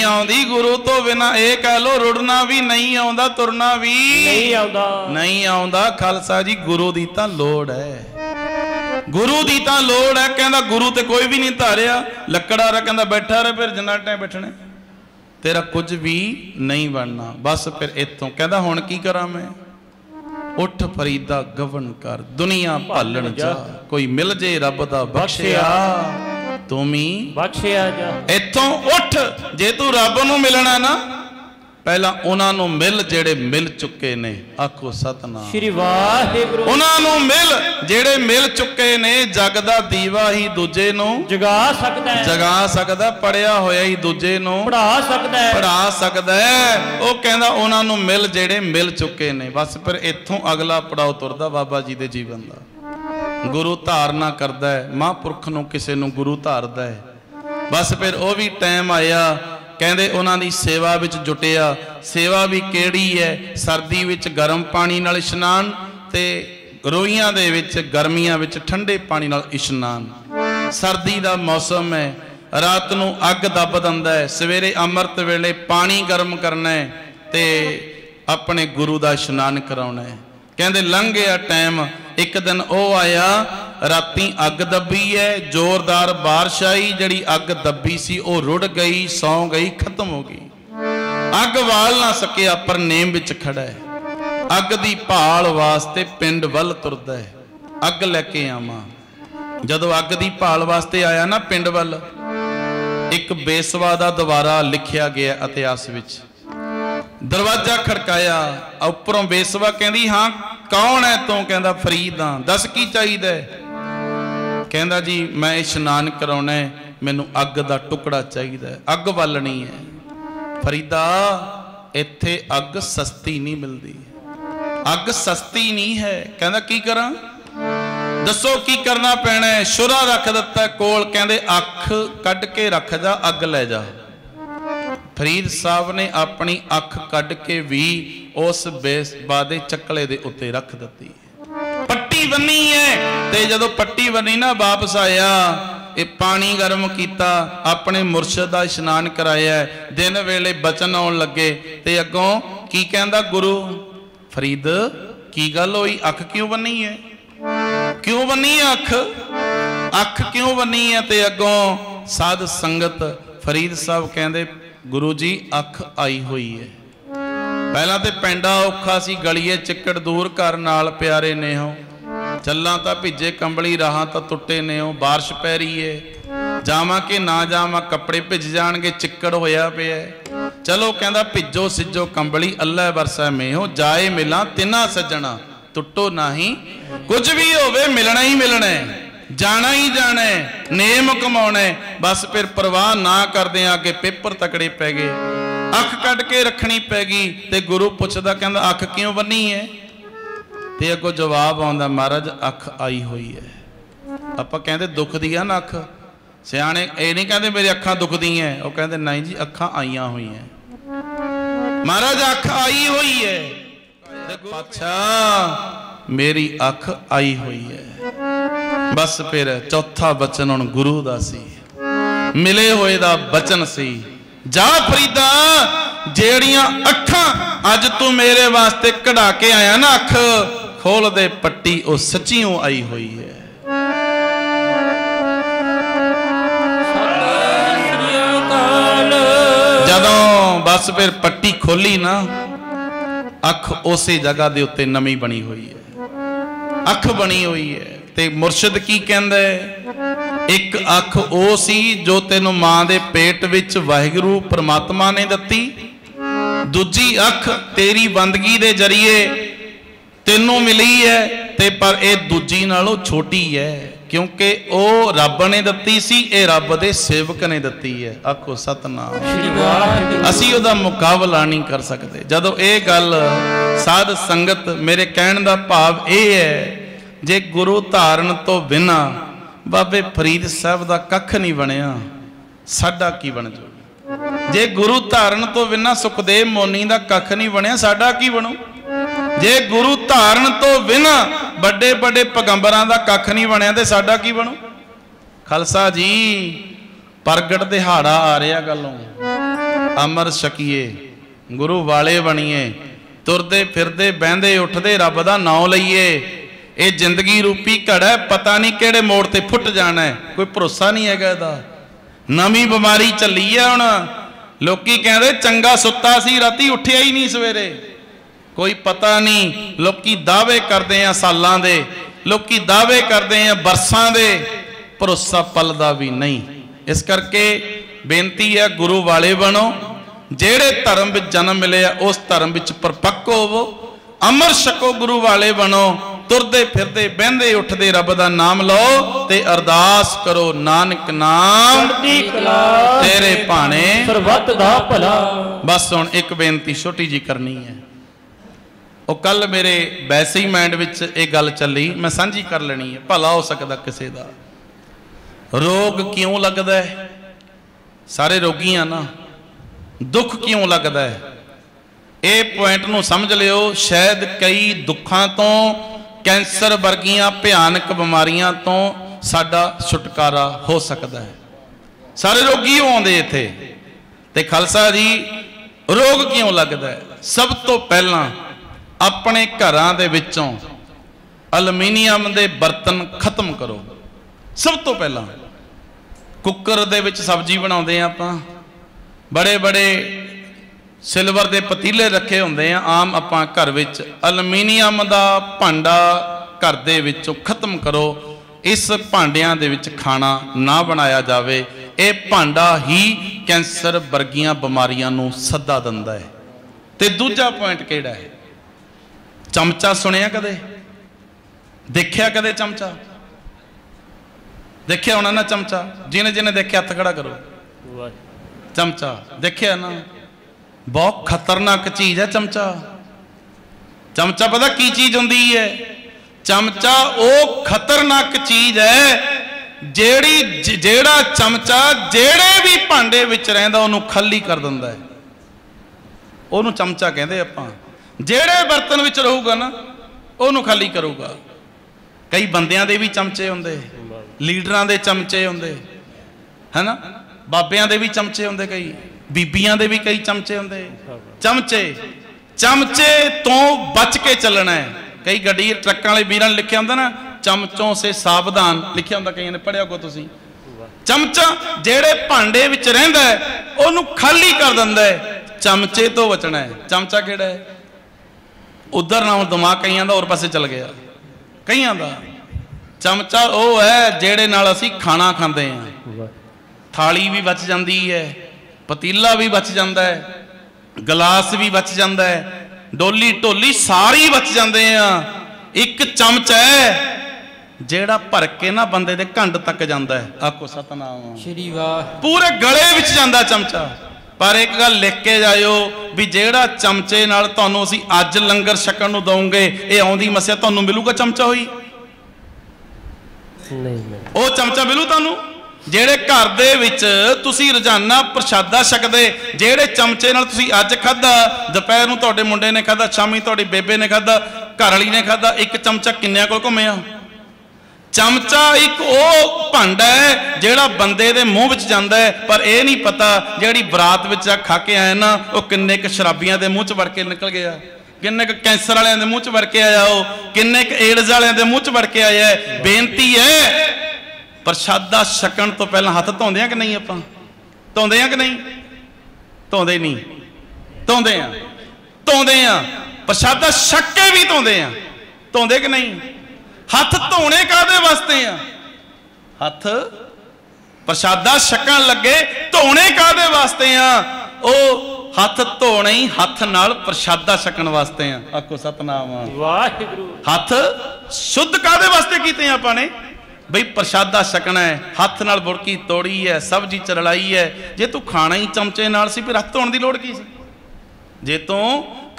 आउंदी, गुरु तो बिना ये कह लो रुड़ना भी नहीं आउंदा, तुरना भी नहीं आउंदा। खालसा जी गुरु दी तां लोड़ है, गुरु दी तां लोड़ है। कहंदा गुरु ते कोई भी नहीं धारिया, लकड़ा रहा कहंदा बैठा रहे, फिर जिन्ना टाइम बैठने तेरा कुछ भी नहीं बनना। बस फिर इतों कहंदा हुण की करा मैं? उठ फरीदा गवन कर, दुनिया भालन जा, कोई मिल जे रब दा बख्शिया, तुमी बख्शिया जा। इथों उठ, जे तू रब नूं मिलना ना, पहला उन्हां नूं मिल जेड़े मिल चुके ने, आखो सतनाम श्री वाहिगुरू। उन्हां नूं मिल जेड़े मिल चुके ने, जग दा दीवा ही दूजे नूं जगा सकदा है, जगा सकदा, पढ़िया होया ही दूजे नूं पढ़ा सकदा है, पढ़ा सकदा है। ओ कहंदा उन्हां नूं मिल जेड़े मिल चुके ने। बस फिर इथों अगला पड़ाव तुरदा बाबा जी दे जीवन दा। गुरु धारना करदा है, महापुरख नूं किसे नूं गुरु धारदा है। बस फिर ओ भी टाइम आया, कहंदे उन्हां दी सेवा विच जुटिया। सेवा भी किहड़ी है? सर्दी विच गर्म पानी नाल इशनान, ते रोइयां दे विच गर्मियां विच ठंडे पानी नाल इशनान। सर्दी दा मौसम है, रात नूं अग दब दिंदा है, सवेरे अमृत वेले पानी गर्म करना है, ते अपने गुरु दा इशनान कराउणा है। कहंदे लंघ गया टाइम, एक दिन ओ आया, राती अग दबी है, जोरदार बारिश आई, जड़ी अग दबी सी ओ रुड़ गई, सौ गई, खत्म हो गई। अग वाल ना सकिया, पर नेम विच खड़ा है, अग दी भाल वास्ते पिंड वल तुरदा है, अग लैके आवां। जदों अग दी भाल वास्ते आया ना पिंड वल, एक बेसवा दा द्वारा लिखिया गया इतिहास विच। दरवाजा खड़काया, उपरों बेसवा कहंदी हाँ कौन है तू? कहंदा फरीद हाँ। दस की चाहिए? कहंदा जी मैं इशनान कराउणा है, मैनू अग दा टुकड़ा चाहिए, अग बालनी है। फरीदा इत्थे अग सस्ती नहीं मिलती, अग सस्ती नहीं है। कहंदा की करा, दसो की करना पैना है। शुरा रख दिता कोल, कहंदे अख कढ़ के रख जा, अग ले जा। फरीद साहब ने अपनी अख कढ़ के भी उस बेसबा दे चकले दे उत्ते रख दी। पट्टी बनी है, ते जदों पट्टी बनी ना वापस आया, ये पानी गर्म किया, अपने मुर्शद का इशनान कराया, दिन वेले बचन आउण लगे, ते अगों की कहंदा गुरु फरीद की गल होई, अख क्यों बनी है, क्यों बनी है अख, अख क्यों बनी है। ते अगों साध संगत फरीद साहब कहंदे गुरु जी अख आई हुई है। पहला तो पेंडा औखा सी, गलीए चिक्कड़ दूर कर नाल प्यारे ने हो, चल्ला तो भिजे कंबली राह तो टुटे ने हो, बारिश पै रही है, जावां कि ना जावां कपड़े भिज जाणगे, चिक्कड़ होया पिया। चलो कहंदा भिजो सिजो कंबली अल्लाह बरसा में हो, जाए मिला तिना सजना टुटो नहीं, कुछ भी होवे मिलना ही मिलना है, जाना ही जाना है, नेम कमाना है। बस फिर परवाह ना करदे आगे पेपर तकड़े पै गए, अख कढ़ के रखनी पैगी। ते गुरु पुछदा कहंदा अख क्यों बनी है, ते अगों जवाब आउंदा महाराज अख आई हुई है। आपां कहंदे दुख दी आ ना अख, सियाणे ये नहीं कहंदे मेरी अखां दुखदी हैं, वो कहंदे नहीं जी अखां आईयां हुई हैं, महाराज अख आई हुई है। अच्छा मेरी अख आई हुई है। बस फिर चौथा बचन हुण गुरु दा सी, मिले होए दा बचन सी, जा फरीदा जेड़ियां अखां अज तू मेरे वास्ते कढ़ा के आया ना, अख खोल दे पट्टी ओ सच्चियों आई हुई है। जदों बस फिर पट्टी खोली ना, अख उसे जगह दे उत्ते नमी बनी हुई है, अख बनी हुई है। ते मुर्शद की कहंदा है, एक अख ओ सी जो तेनों मां दे पेट विच वाहिगुरू परमात्मा ने दत्ती, दूजी अख तेरी बंदगी दे जरिए तेनों मिली है, ते पर ए दूजी नालों छोटी है, क्योंकि ओ रब ने दत्ती सी, ए रब दे सेवक ने दत्ती है। आखो सतनाम। असी ओदा मुकाबला नहीं कर सकते। जदों ए गल साध संगत मेरे कहण दा भाव ए है, जे गुरु धारण तो बिना बाबे फरीद साहब का कख नहीं बनया, साडा की बन जाऊ। जे गुरु धारण तो बिना सुखदेव मोनी का कख नहीं बनया, साडा की बनू। जे गुरु धारण तो बिना बड़े बड़े पैगंबरां का कख नहीं बनया, तो साडा की बनू। खालसा जी प्रगट दिहाड़ा आ रहा, गलों अमर छकीए, गुरु वाले बनीए, तुरदे फिरदे बहंदे उठदे रब दा नाम लईए। ये जिंदगी रूपी घड़ा है, पता नहीं केड़े मोड़ ते फुट जाना है, कोई भरोसा नहीं है इहदा। नवी बीमारी चली है हुण, लोकी कहंदे चंगा सुत्ता सी राती उठिया ही नहीं सवेरे, कोई पता नहीं। लोकी दावे करते हैं सालां दे, लोकी दावे करते हैं बरसां दे, भरोसा पलदा भी नहीं। इस करके बेनती है गुरु वाले बनो, जेड़े धर्म विच जन्म मिले उस धर्म विच परपक्क होवो, अमर छको, गुरु वाले बनो। तुरदे फिरदे बहंदे उठदे रब दा नाम लो, ते अरदास करो नानक नाम तेरे भाने सर्बत दा भला। बस हुण एक बेनती छोटी जी करनी है। वो कल मेरे वैसे ही माइंड विच एक गल चली, मैं सांझी कर लेनी है, भला हो सकदा किसी दा। रोग क्यों लगदा है, सारे रोगी हैं ना, दुख क्यों लगदा है, ये पॉइंट नूं समझ लियो। शायद कई दुखों तो, कैंसर वर्गियां भयानक बीमारियां तो साडा छुटकारा हो सकता है। सारे रोगी आउंदे इत्थे, ते खालसा जी रोग क्यों लगता है? सब तो पहला अपने घरां दे विचों अलमीनियम दे बर्तन खत्म करो। सब तो पहला कुकर दे विच सब्जी बनाउंदे आपां, बड़े बड़े सिल्वर के पतीले रखे होंदे आ, आम आपां घर विच अलमीनियम का भांडा घर दे विचों खत्म करो। इस भांडियां दे विच खाना ना बनाया जावे। ये भांडा ही कैंसर वर्गियां बीमारियां नूं सद्दा दिंदा है। ते दूजा पॉइंट किहड़ा है? चमचा सुनिया कदे? देखिया कदे चमचा? देखिया होना ना चमचा, जिन्हें जिन्हें देखिया हथ खड़ा करो। चमचा देखिया ना, बहुत खतरनाक चीज है चमचा। चमचा पता की चीज होंदी है? चमचा वो खतरनाक चीज है जेड़ा चमचा जेड़े भी भांडे विच रहिंदा उहनूं खाली कर दिंदा है, उहनूं चमचा कहंदे आपां। जेड़े बर्तन विच रहूगा ना उहनूं खाली करूगा। कई बंदियां दे भी चमचे हुंदे, लीडरां दे चमचे हुंदे है ना, बाबियां दे भी चमचे हुंदे, कई बीबियां दे भी कई चमचे हुंदे। चमचे तो बच के चलना है। कई गड्डी ट्रक्कां वाले वीरां लिखिया हुंदा ना, चमचों से सावधान लिखिया हुंदा, कई ने पढ़िया को तुसीं। चमचा जेड़े भांडे विच रहिंदा है उहनूं खाली कर दिंदा है, चमचे तो बचना है। चमचा किहड़ा है? उधर ना दिमाग कईयां दा और पासे चल गया। कईयां दा चमचा वो है जेड़े नाल असीं खाना खांदे हां। थाली भी बच जाती है, पतीला भी बच जाता है, गिलास भी बच जाता है, डोली ढोली सारी बच जाते हैं। एक चमचा है जेड़ा भर के ना बंदे दे घंड तक जाता है। आखो सतनाम श्री वाह। पूरे गले विच जांदा चमचा। पर एक गल लिख के जाओ भी जेड़ा चमचे नाल तुहानूं असीं अज लंगर छकण नूं दऊंगे, ये आउंदी मसिया तुहानूं मिलूगा चमचा होई? नहीं, वो चमचा मिलू तुहानूं जेड़े घर दे विच तुसीं रोजाना प्रशादा छकदे, जेड़े चमचे नाल तुसीं अज खाधा, दोपहर नूं तुहाडे मुंडे ने खाधा, शामी तुहाडी बेबे ने खाधा, घर वाली ने खाधा, एक चमचा किन्नियां कोल घुम्मिया? चमचा एक वो भांडा है जेड़ा बंदे दे मुंह विच जांदा है, पर यह नहीं पता जेड़ी बरात विच खा के आए ना वो किन्ने क शराबियां दे मुंह च वड़ के निकल गया, किन्ने क कैंसर वालियां दे मुंह च वड़ के आया, वो किन्ने क एड्स वालियां दे मुंह च वड़ के आया है। बेनती है प्रशादा छकण तो पहला हथ धोंदे आ कि नहीं? आपां धोंदे आ कि नहीं? धोंदे नहीं, धोंदे आ, धोंदे आ। प्रशादा छक के भी धोंदे आ, धोंदे कि नहीं? हथ धोने कादे वास्ते आ? हथ प्रशादा छकण लगे धोने कादे वास्ते आ? ओ हथ धोने ही हथ नाल प्रशादा छकण वास्ते आ। आखो सतनाम वाहिगुरू। हथ शुद्ध कादे वास्ते कीते आपां ने? बई प्रशादा छकना है, हथ नाल बुरकी तोड़ी है, सब्जी चरलाई है। जे तू खाना ही चमचे नाल सी फिर हथ धोण दी लोड़ की सी? जे तू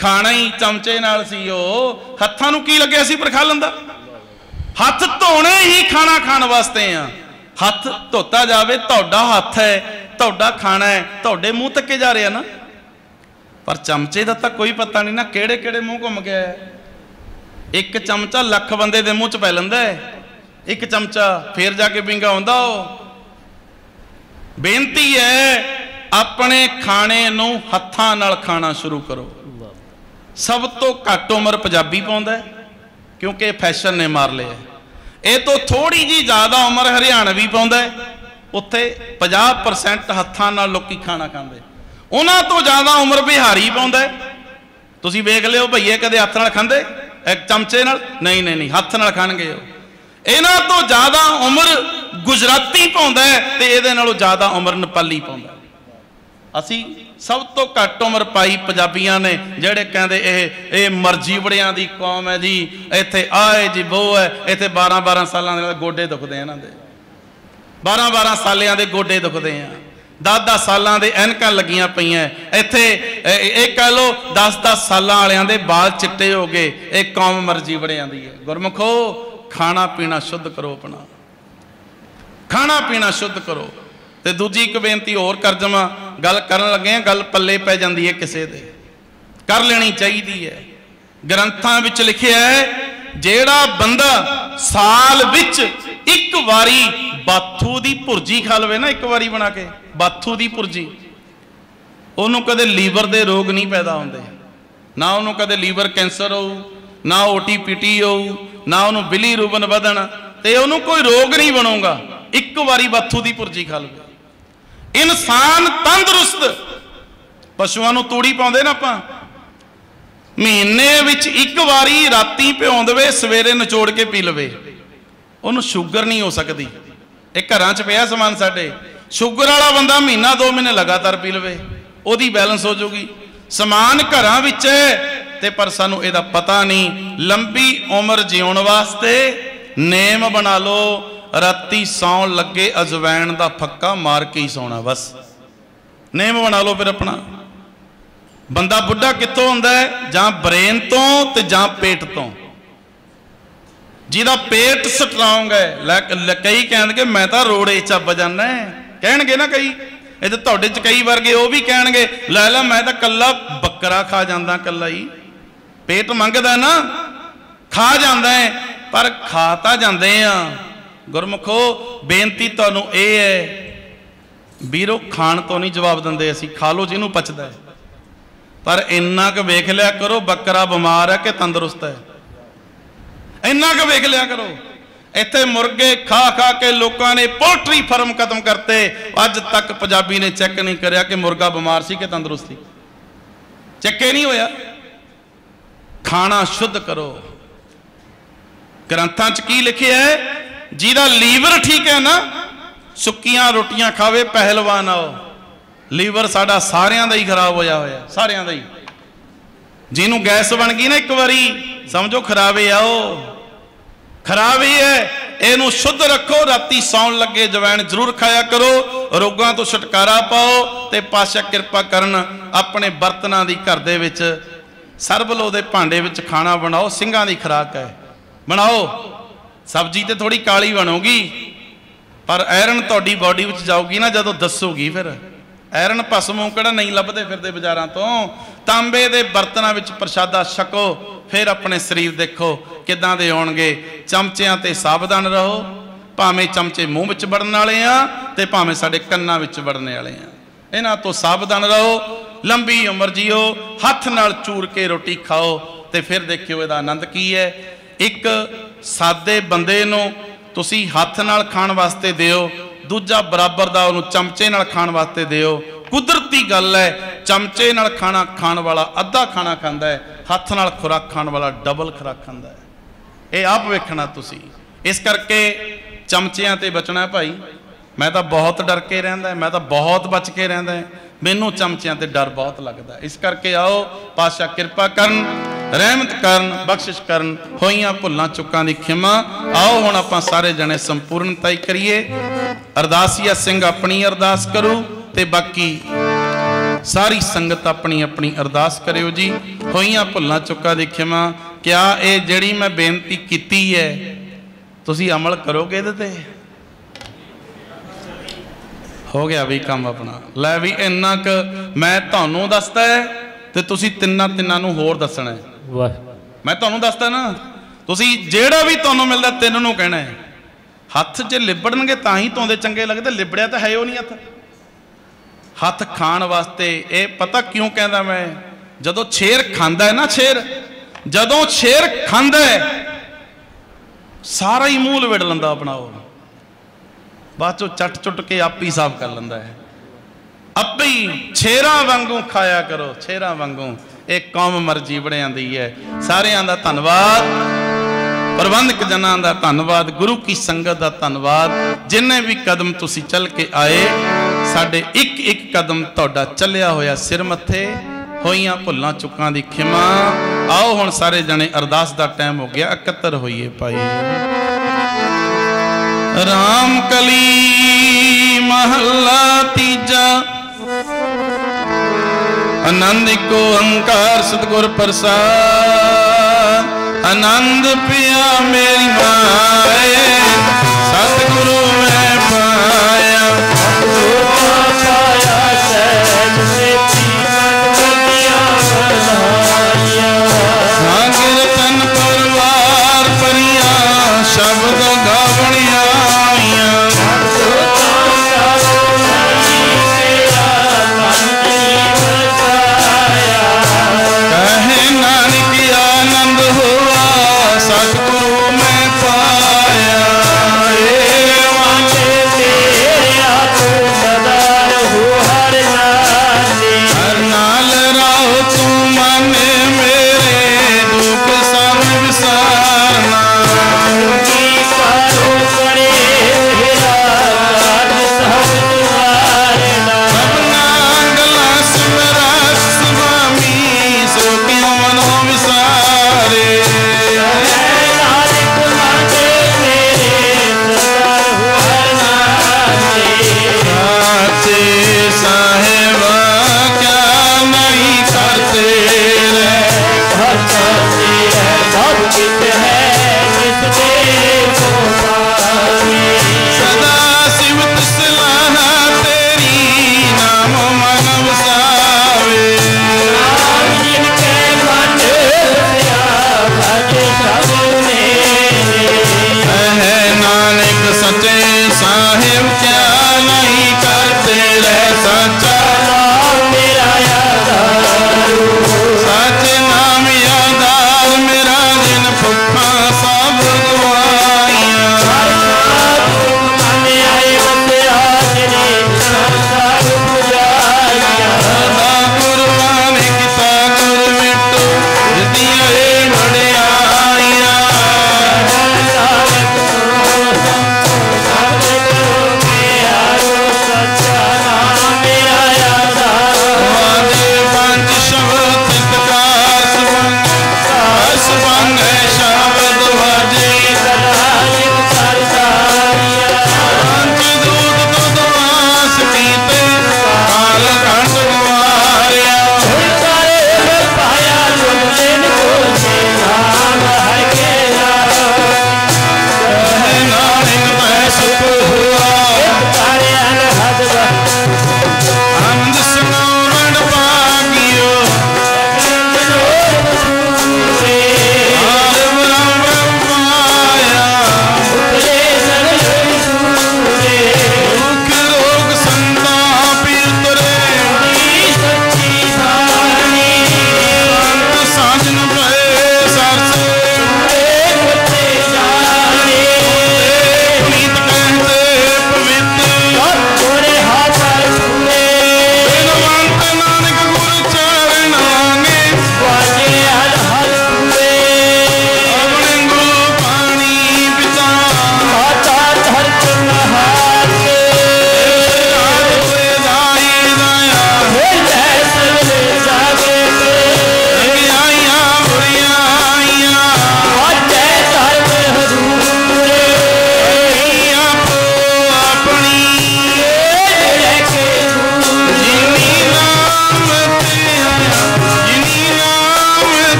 खाना ही चमचे नाल सी ओ हत्थां नूं की लग्गिया सी पर खा लंदा? हथ धोने ही खाना खाण वास्ते आ। हथ धोता जावे, तुहाडा हथ है, तुहाडा खाना है, तुहाडे मूँह तक जा रहा ना। पर चमचे दा तां कोई पता नहीं ना किहड़े किहड़े मूँह घुम गया है। एक चमचा लख बंदे दे मूँह च पै लैंदा है, एक चमचा फिर जाके पिंगा आउंदा। बेनती है अपने खाने नूं हत्थां नाल खाना शुरू करो। सब तो घट उम्र पंजाबी पाउंदा है क्योंकि फैशन ने मार लिया। ये तो थोड़ी जी ज़्यादा उम्र हरियाणवी पाउंदा है, उत्थे 50% हत्थां नाल लोकी खाना खांदे। उन्हां तो ज़्यादा उम्र बिहारी पाउंदा है। तुसीं वेख लिओ भईए कदे हत्थ नाल खांदे? एक चमचे नाल? नहीं नहीं नहीं, हत्थ नाल खाणगे। इन्हां तो ज़्यादा उम्र गुजराती पाउंदा है ते इहदे नालों ज़्यादा उम्र नेपाली पाउंदा। असीं सब तो घट उम्र पाई पंजाबियां ने, जेड़े कहंदे ये मर्जी बड़ियां दी कौम है जी, इत्थे आए जी बो है, इत्थे 12-12 सालां दे गोडे दुखदे इन्हां दे, 12-12 सालियां दे गोडे दुखदे आ, 10-10 सालां दे ऐनकां लगियां पईयां, इत्थे एक कह लो 10-10 सालां वालियां दे बाल चिट्टे हो गए। एक कौम मर्जी बड़ियां दी है। गुरमुखो खाना पीना शुद्ध करो, अपना खाना पीना शुद्ध करो। ते दूजी एक बेनती होर कर जावां, गल करन लगे गल पल्ले पै जांदी है, किसे दे कर लेनी चाहिदी है। ग्रंथां विच लिखिआ है जेड़ा बंदा साल विच एक वारी बाथू दी भुरजी खा लवे ना, एक वारी बना के बाथू दी भुरजी, उहनूं कदे लीवर दे रोग नहीं पैदा होंदे, ना उहनूं कदे लीवर कैंसर होऊ, ना OTPT होऊ, ना उहनूं बिली रूबन वधण, ते उहनूं कोई रोग नहीं बनूगा। एक वारी बाथू दी भुरजी खा लवे। इंसान तंदुरुस्त, पशुआं नूं तूड़ी पाउंदे ना आपां, महीने विच एक वारी राती भिओं देवे, सवेरे निचोड़ के पी लवे, उहनूं शुगर नहीं हो सकती। एक घरां च पिया समान साडे, शुगर वाला बंदा महीना 2 महीने लगातार पी लवे, ओहदी बैलेंस हो जाऊगी। समान घरां विच है ते पर सानूं इहदा पता नहीं। लंबी उम्र जीउण वास्ते नेम बना लो, राती सौन लगे अजवैन का फक्का मार के ही सौना। बस नेम बना लो फिर अपना। बंदा बुढ़ा कितों हुंदा है? जां ब्रेन तो ते जां पेट तो। जिहदा पेट स्ट्रांग है, कई कहणगे मैं तो रोड़े ਚੱਬ जाना है, कहणगे ना कई। ये तो तुहाडे च कई वर्गे वो भी कहणगे लै मैं तो कल्ला बकरा खा जांदा, कल्ला ही। पेट मंगदा ना, खा जांदा है, पर खा तां जांदे आ। गुरमुखो बेनती तुहानूं ये है, वीरो खाण तो नहीं जवाब दिंदे असीं, खा लो जिहनूं पचदा है, पर इन्ना क वेख लिया करो बकरा बीमार है कि तंदुरुस्त है, इन्ना क वेख लिया करो। इत्थे मुर्गे खा खा के लोगों ने पोल्ट्री फार्म खत्म करते, अज तक पंजाबी ने चेक नहीं करिया कि मुर्गा बीमार सी कि तंदुरुस्त सी, चेके नहीं होया। खाना शुद्ध करो। ग्रंथां च की लिखिया है? जिहदा लीवर ठीक है ना, सुक्कियां रोटियां खावे पहलवान आओ। लीवर साडा सारियां दा ही खराब होया होया, सारियां दा ही। जिन्हों गैस बन गई ना एक बारी, समझो खराबे आओ, खराब ही है। इनू शुद्ध रखो। राती सौन लगे जवैन जरूर खाया करो। रोगों तो छुटकारा पाओ। ते पातशाह कृपा करन अपने बर्तनां दी घर दे विच सरबलो दे भांडे विच खाना बनाओ। ਸਿੰਘਾਂ दी खुराक है, बनाओ। सब्जी तो थोड़ी काली बनोगी, पर आयरन तुहाडी बॉडी विच जाऊगी ना जदों दसूगी। फिर आयरन भस्मों किहड़ा नहीं लभदे फिरदे बाजारां तो। तांबे दे बर्तनां विच प्रसादा छको, फिर अपने शरीर देखो किदां दे होणगे। चमचिਆਂ ते सावधान रहो। भावें चमचे मूँह विच वड़न वाले आ ते भावें साडे कन्नां विच वड़ने वाले आ, इन्हां तो सावधान रहो। लंबी उम्र जियो, हथ नाल चूर के रोटी खाओ, ते फिर देखियो इहदा आनंद की है। एक सादे बंदे नूं तुसीं हथ नाल खाण वास्ते दिओ, दूजा बराबर दा उहनूं चमचे नाल खाण वास्ते दिओ। कुदरती गल है, चमचे नाल खाना खाण वाला अद्धा खाना खांदा है, हथ नाल खुराक खाण वाला डबल खुराक खांदा है। ये आप वेखना तुसीं। इस करके चमचिਆਂ ते बचना है भाई। मैं तो बहुत डर के रहिंदा, मैं तो बहुत बच के रहिंदा, मैनूं चमचिਆਂ ते डर बहुत लगदा। इस करके आओ पातशाह कृपा करन, रहमत करन, बख्शिश करन, होइयां भुल्लां चुक्कां दी खिमा। आओ हुण आपां सारे जने संपूर्णता करिए। अरदासिया सिंह अपनी अरदास करो ते बाकी सारी संगत अपनी अपनी अरदास करियो जी। होइयां भुल्लां चुक्कां दी खिमा। क्या ये जिहड़ी मैं बेनती कीती है तुसीं अमल करोगे इहदे ते? हो गया भी काम अपना। लै भी इन्ना क मैं तुहानूं दसदा है ते तुसीं तिन्नां नूं होर दसना है। मैं तुहानूं दसदा ना, तुसीं जिहड़ा भी तुहानूं मिलदा तिन्न नूं कहना है। हथ जे लिबड़नगे तां ही धोंदे चंगे लगदे, लिबड़िया तां है ओ नहीं हथ। हथ खाण वास्ते ये पता क्यों कहंदा मैं? जदों शेर खांदा है ना, जदों शेर खांदा है सारा ही मूँह लवेड़ लैंदा अपना, बाद चो चट चुट के आप ही साफ कर लेंदा है। आपे ही शेरां वांगू खाया करो, शेरां वांगू। एक कौम मर्जी बणियांदी है। सारियां दा धन्नवाद, प्रबंधक जनां दा धन्नवाद, गुरु की संगत दा धन्नवाद। जिन्ने भी कदम तुसी चल के आए, साडे एक एक कदम तुहाडा चलिया होया सिर मत्थे। होइयां भुल्लां चुक्कां दी खिमा। आओ हुण सारे जने अरदास दा टाइम हो गया, इकत्तर होइए भाई। राम कली महला तीजा, आनंद को अंकार सतगुर प्रसाद। आनंद पिया मेरी माए, सतगुरु मैं पाया। कीर्तन परवार परिया, शब्द गावणिया कहे नानक आनंद हुआ, सतगुरु में पाया।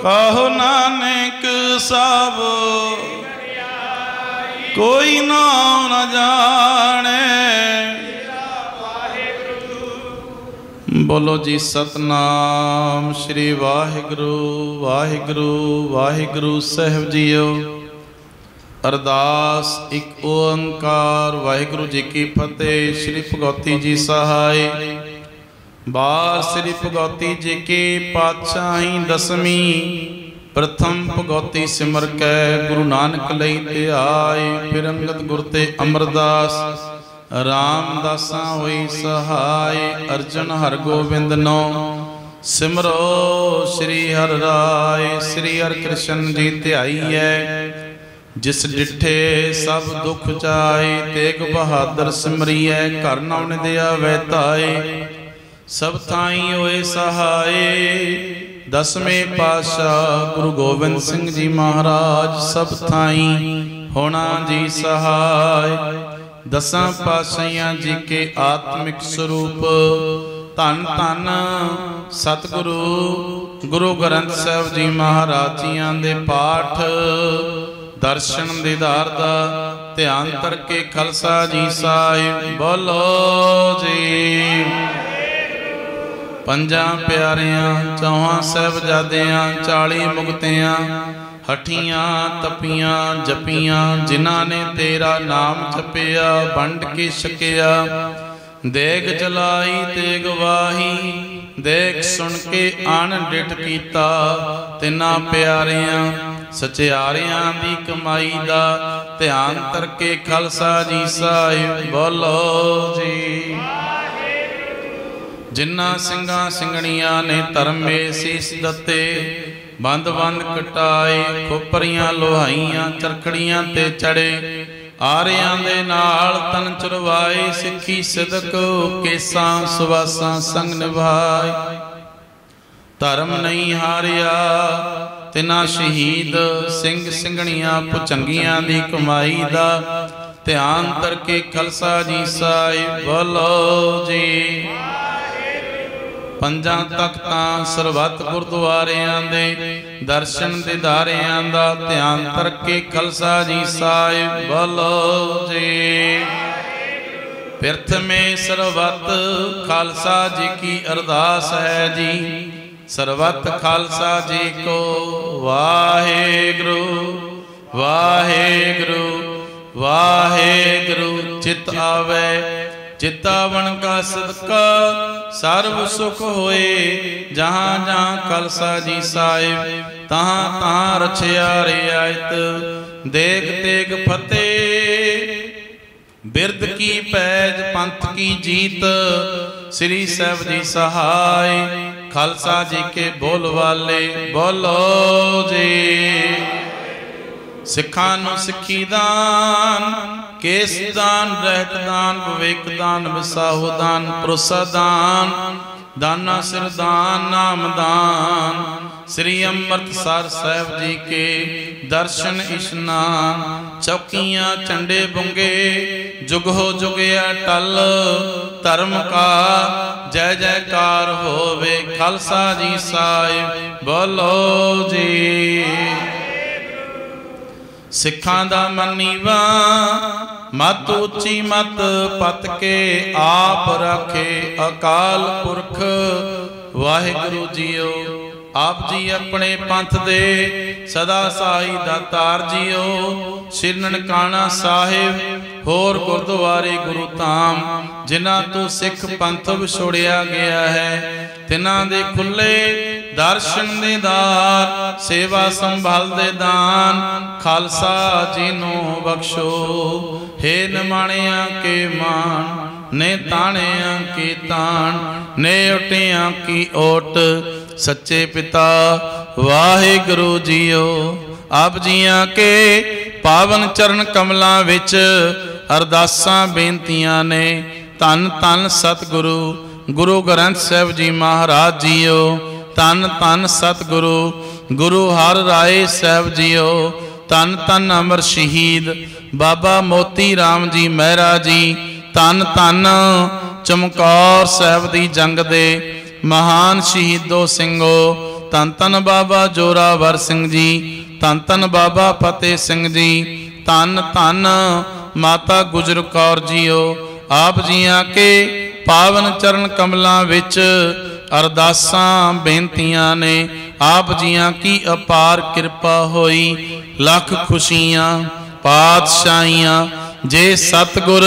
कहो नानक सब कोई नाम न जाने। बोलो जी सतनाम श्री वाहिगुरु वाहिगुरु वाहिगुरु साहिब जीओ। अरदास एक ओंकार वाहिगुरु जी की फतेह। श्री भगवती जी सहाय। बार श्री भगवती जी की पातशाही दसवीं प्रथम भगवती सिमर कै गुरु नानक लई ते आए। फिर अंगद गुर ते अमरदास रामदासा होई सहाय। अर्जन हर गोबिंद नो सिमरो श्री हर राय। श्री हर कृष्ण जी ध्याई है जिस डिठे सब दुख जाए। तेग बहादुर सिमरिए घर नाम दिया वैताए। सब थाई होए सहाय। दसवें पातशाह गुरु गोबिंद सिंह जी महाराज सब थाई होना जी सहाय। दसां पातशाहियां जी के आत्मिक स्वरूप धन धन सतगुरु गुरु ग्रंथ साहिब जी महाराज जियां दे पाठ दर्शन दीदार दा ध्यान करके खालसा जी साहिब। बोलो जी पंजा प्यारियां चौहां साहिबजादियां 40 मुक्तियां हठियां तपियां जपियां। जिन्हां ने तेरा नाम जपिया वंड के छकिया। देग जलाई ते गवाही देख सुन के अन डिठ कीता। तिना प्यारियां सचियारियां दी कमाई दा ध्यान करके खालसा जी साहिब। बोलो जी जिन्ना सिंगा सिंगणियां ने धर्मे सीस दते बंद बंद कटाए। खोपरियां लोहाइयां चरखड़ियां ते चढ़े। आरियां दे नाल तन चुरवाए। सिੱਖੀ सिदक केसां सुवासां संग निभाए। धर्म नहीं हारिया तिना शहीद सिंह सिंगणियां भुचंगियां दी कमाई दा ध्यान करके खालसा जी साहिब। बोलो जी पंजा तख्तां सरबत गुरुद्वारियां दे दर्शन दीदारियां दा ध्यान करके खालसा जी साहिब। बोलो जी पिरथ में सरबत खालसा जी की अरदास है जी। सरबत खालसा जी को वाहेगुरु वाहेगुरु वाहेगुरु। चित आवे चितावन का सदका सर्व सुख होए। जहाँ जहाँ खालसा जी साहिब तहाँ तहाँ रछिया रियायत। देख तेग फतेह बिरद की पैज पंथ की जीत। श्री साहिब जी सहाय खालसा जी के बोल वाले। बोलो जी सिखा नु सिखी दान केस दान रहत दान विवेक दान विसाहु दान भरोसा दान दाना सिर दान नाम दान। श्री अमृतसर साहिब जी के दर्शन इशनान। चौकियां चंडे बुंगे जुग हो जुगया टल। धर्म का जय जयकार होवे खालसा जी साहिब। बोलो जी सिखां दा मनीवा मत उची मत पत के आप रखे अकाल पुरख वाहिगुरु जीओ। आप जी अपने पंथ दे सदा साई दातार जीओ। श्री ननकाना साहिब होर गुरुद्वारे गुरु धाम जिन्हां तो सिख पंथ विछोड़िया गया है तिन्हां दे खुले दर्शन दीदार सेवा संभाल दे दान खालसा जी नू बख्शो। हे निमाणिया के मान ने ताणिया की तान ने ओटिया की ओट सच्चे पिता वाहिगुरु जीओ। आप जियां के पावन चरण कमलां विच अरदासां बेनतियां ने। धन धन सतगुरु गुरु ग्रंथ साहिब जी महाराज जीओ। धन धन सतगुरु गुरु हर राय साहिब जीओ। धन धन अमर शहीद बाबा मोती राम जी महरा जी। धन धन चमकौर साहिब दी जंग दे महान शहीदो सिंघो ਧੰਨ ਧੰਨ ਬਾਬਾ ਜੋਰਾਵਰ ਸਿੰਘ ਜੀ, ਧੰਨ ਧੰਨ ਬਾਬਾ ਫਤਿਹ ਸਿੰਘ ਜੀ, ਧੰਨ ਧੰਨ ਮਾਤਾ ਗੁਜਰ ਕੌਰ ਜੀਓ। ਆਪ ਜੀਆਂ ਕੇ ਪਾਵਨ ਚਰਨ ਕਮਲਾਂ ਵਿੱਚ ਅਰਦਾਸਾਂ ਬੇਨਤੀਆਂ ਨੇ। ਆਪ ਜੀਆਂ ਕੀ ਅਪਾਰ ਕਿਰਪਾ ਹੋਈ, ਲੱਖ ਖੁਸ਼ੀਆਂ ਪਾਤਸ਼ਾਹੀਆਂ ਜੇ ਸਤਿਗੁਰ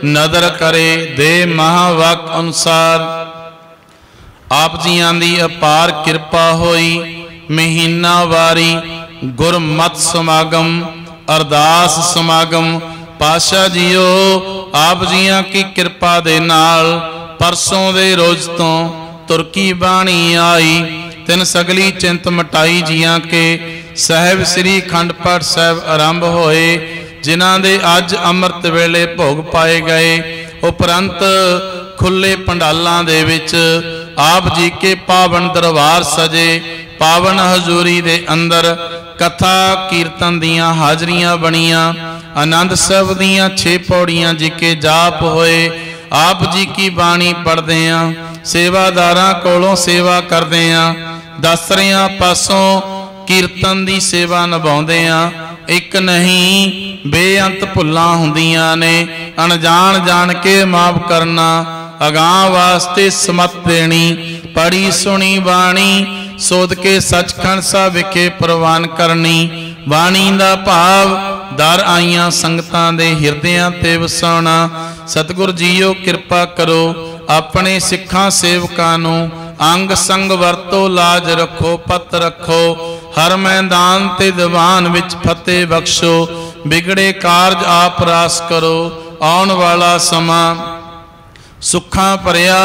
ਨਦਰ ਕਰੇ ਦੇ ਮਹਾਵਾਕ ਅਨੁਸਾਰ। ਆਪ ਜੀਆਂ ਦੀ ਅਪਾਰ ਕਿਰਪਾ ਹੋਈ, ਮਹੀਨਾ ਵਾਰੀ ਗੁਰਮਤਿ ਸਮਾਗਮ ਅਰਦਾਸ ਸਮਾਗਮ। ਪਾਤਸ਼ਾਹ ਜੀਓ ਆਪ ਜੀਆਂ ਕੀ ਕਿਰਪਾ ਦੇ ਨਾਲ ਪਰਸੋਂ ਦੇ ਰੋਜ਼ ਤੋਂ ਤੁਰਕੀ ਬਾਣੀ ਆਈ, ਤਿੰਨ ਸਗਲੀ ਚਿੰਤ ਮਟਾਈ ਜੀਆਂ ਕੇ ਸਾਹਿਬ ਸ੍ਰੀ ਅਖੰਡ ਪਾਠ ਸਾਹਿਬ ਆਰੰਭ ਹੋਏ, ਜਿਨ੍ਹਾਂ ਦੇ ਅੱਜ ਅੰਮ੍ਰਿਤ ਵੇਲੇ ਭੋਗ ਪਾਏ ਗਏ। ਉਪਰੰਤ ਖੁੱਲੇ ਪੰਡਾਲਾਂ ਦੇ ਵਿੱਚ ਆਪ ਜੀ ਕੇ ਪਾਵਨ ਦਰਬਾਰ ਸਜੇ। ਪਾਵਨ ਹਜ਼ੂਰੀ ਦੇ ਅੰਦਰ ਕਥਾ ਕੀਰਤਨ ਦੀਆਂ ਹਾਜ਼ਰੀਆਂ ਬਣੀਆਂ। ਆਨੰਦ ਸਾਹਿਬ ਦੀਆਂ 6 ਪੌੜੀਆਂ ਜੀ ਕੇ ਜਾਪ ਹੋਏ। ਆਪ ਜੀ ਕੀ ਬਾਣੀ ਪੜ੍ਹਦੇ ਆਂ, ਸੇਵਾਦਾਰਾਂ ਕੋਲੋਂ ਸੇਵਾ ਕਰਦੇ ਆਂ, ਦਸਰਿਆਂ ਪਾਸੋਂ ਕੀਰਤਨ ਦੀ ਸੇਵਾ ਨਿਭਾਉਂਦੇ ਆਂ। ਇੱਕ ਨਹੀਂ ਬੇਅੰਤ ਭੁੱਲਾਂ ਹੁੰਦੀਆਂ ਨੇ, ਅਣਜਾਣ ਜਾਣ ਕੇ ਮਾਫ ਕਰਨਾ, ਅਗਾਂਹ ਵਾਸਤੇ ਸਮਤ ਦੇਣੀ। ਪੜੀ ਸੁਣੀ ਬਾਣੀ ਸੋਧ ਕੇ ਸੱਚਖੰਡ ਸਾਹਿਬ ਵਿਖੇ ਪ੍ਰਵਾਨ ਕਰਨੀ। ਬਾਣੀ ਦਾ ਭਾਵ ਦਰ ਆਈਆਂ ਸੰਗਤਾਂ ਦੇ ਹਿਰਦਿਆਂ ਤੇ ਵਸਾਉਣਾ। ਸਤਿਗੁਰ ਜੀਓ ਕਿਰਪਾ ਕਰੋ, ਆਪਣੇ ਸਿੱਖਾਂ ਸੇਵਕਾਂ ਨੂੰ ਅੰਗ ਸੰਗ ਵਰਤੋ, ਲਾਜ ਰੱਖੋ ਪਤ ਰੱਖੋ, ਹਰ ਮੈਦਾਨ ਤੇ ਦੀਵਾਨ ਵਿੱਚ ਫਤਿਹ ਬਖਸ਼ੋ। ਵਿਗੜੇ ਕਾਰਜ ਆਪ ਰਾਸ ਕਰੋ, ਆਉਣ ਵਾਲਾ ਸਮਾਂ ਸੁੱਖਾਂ ਭਰਿਆ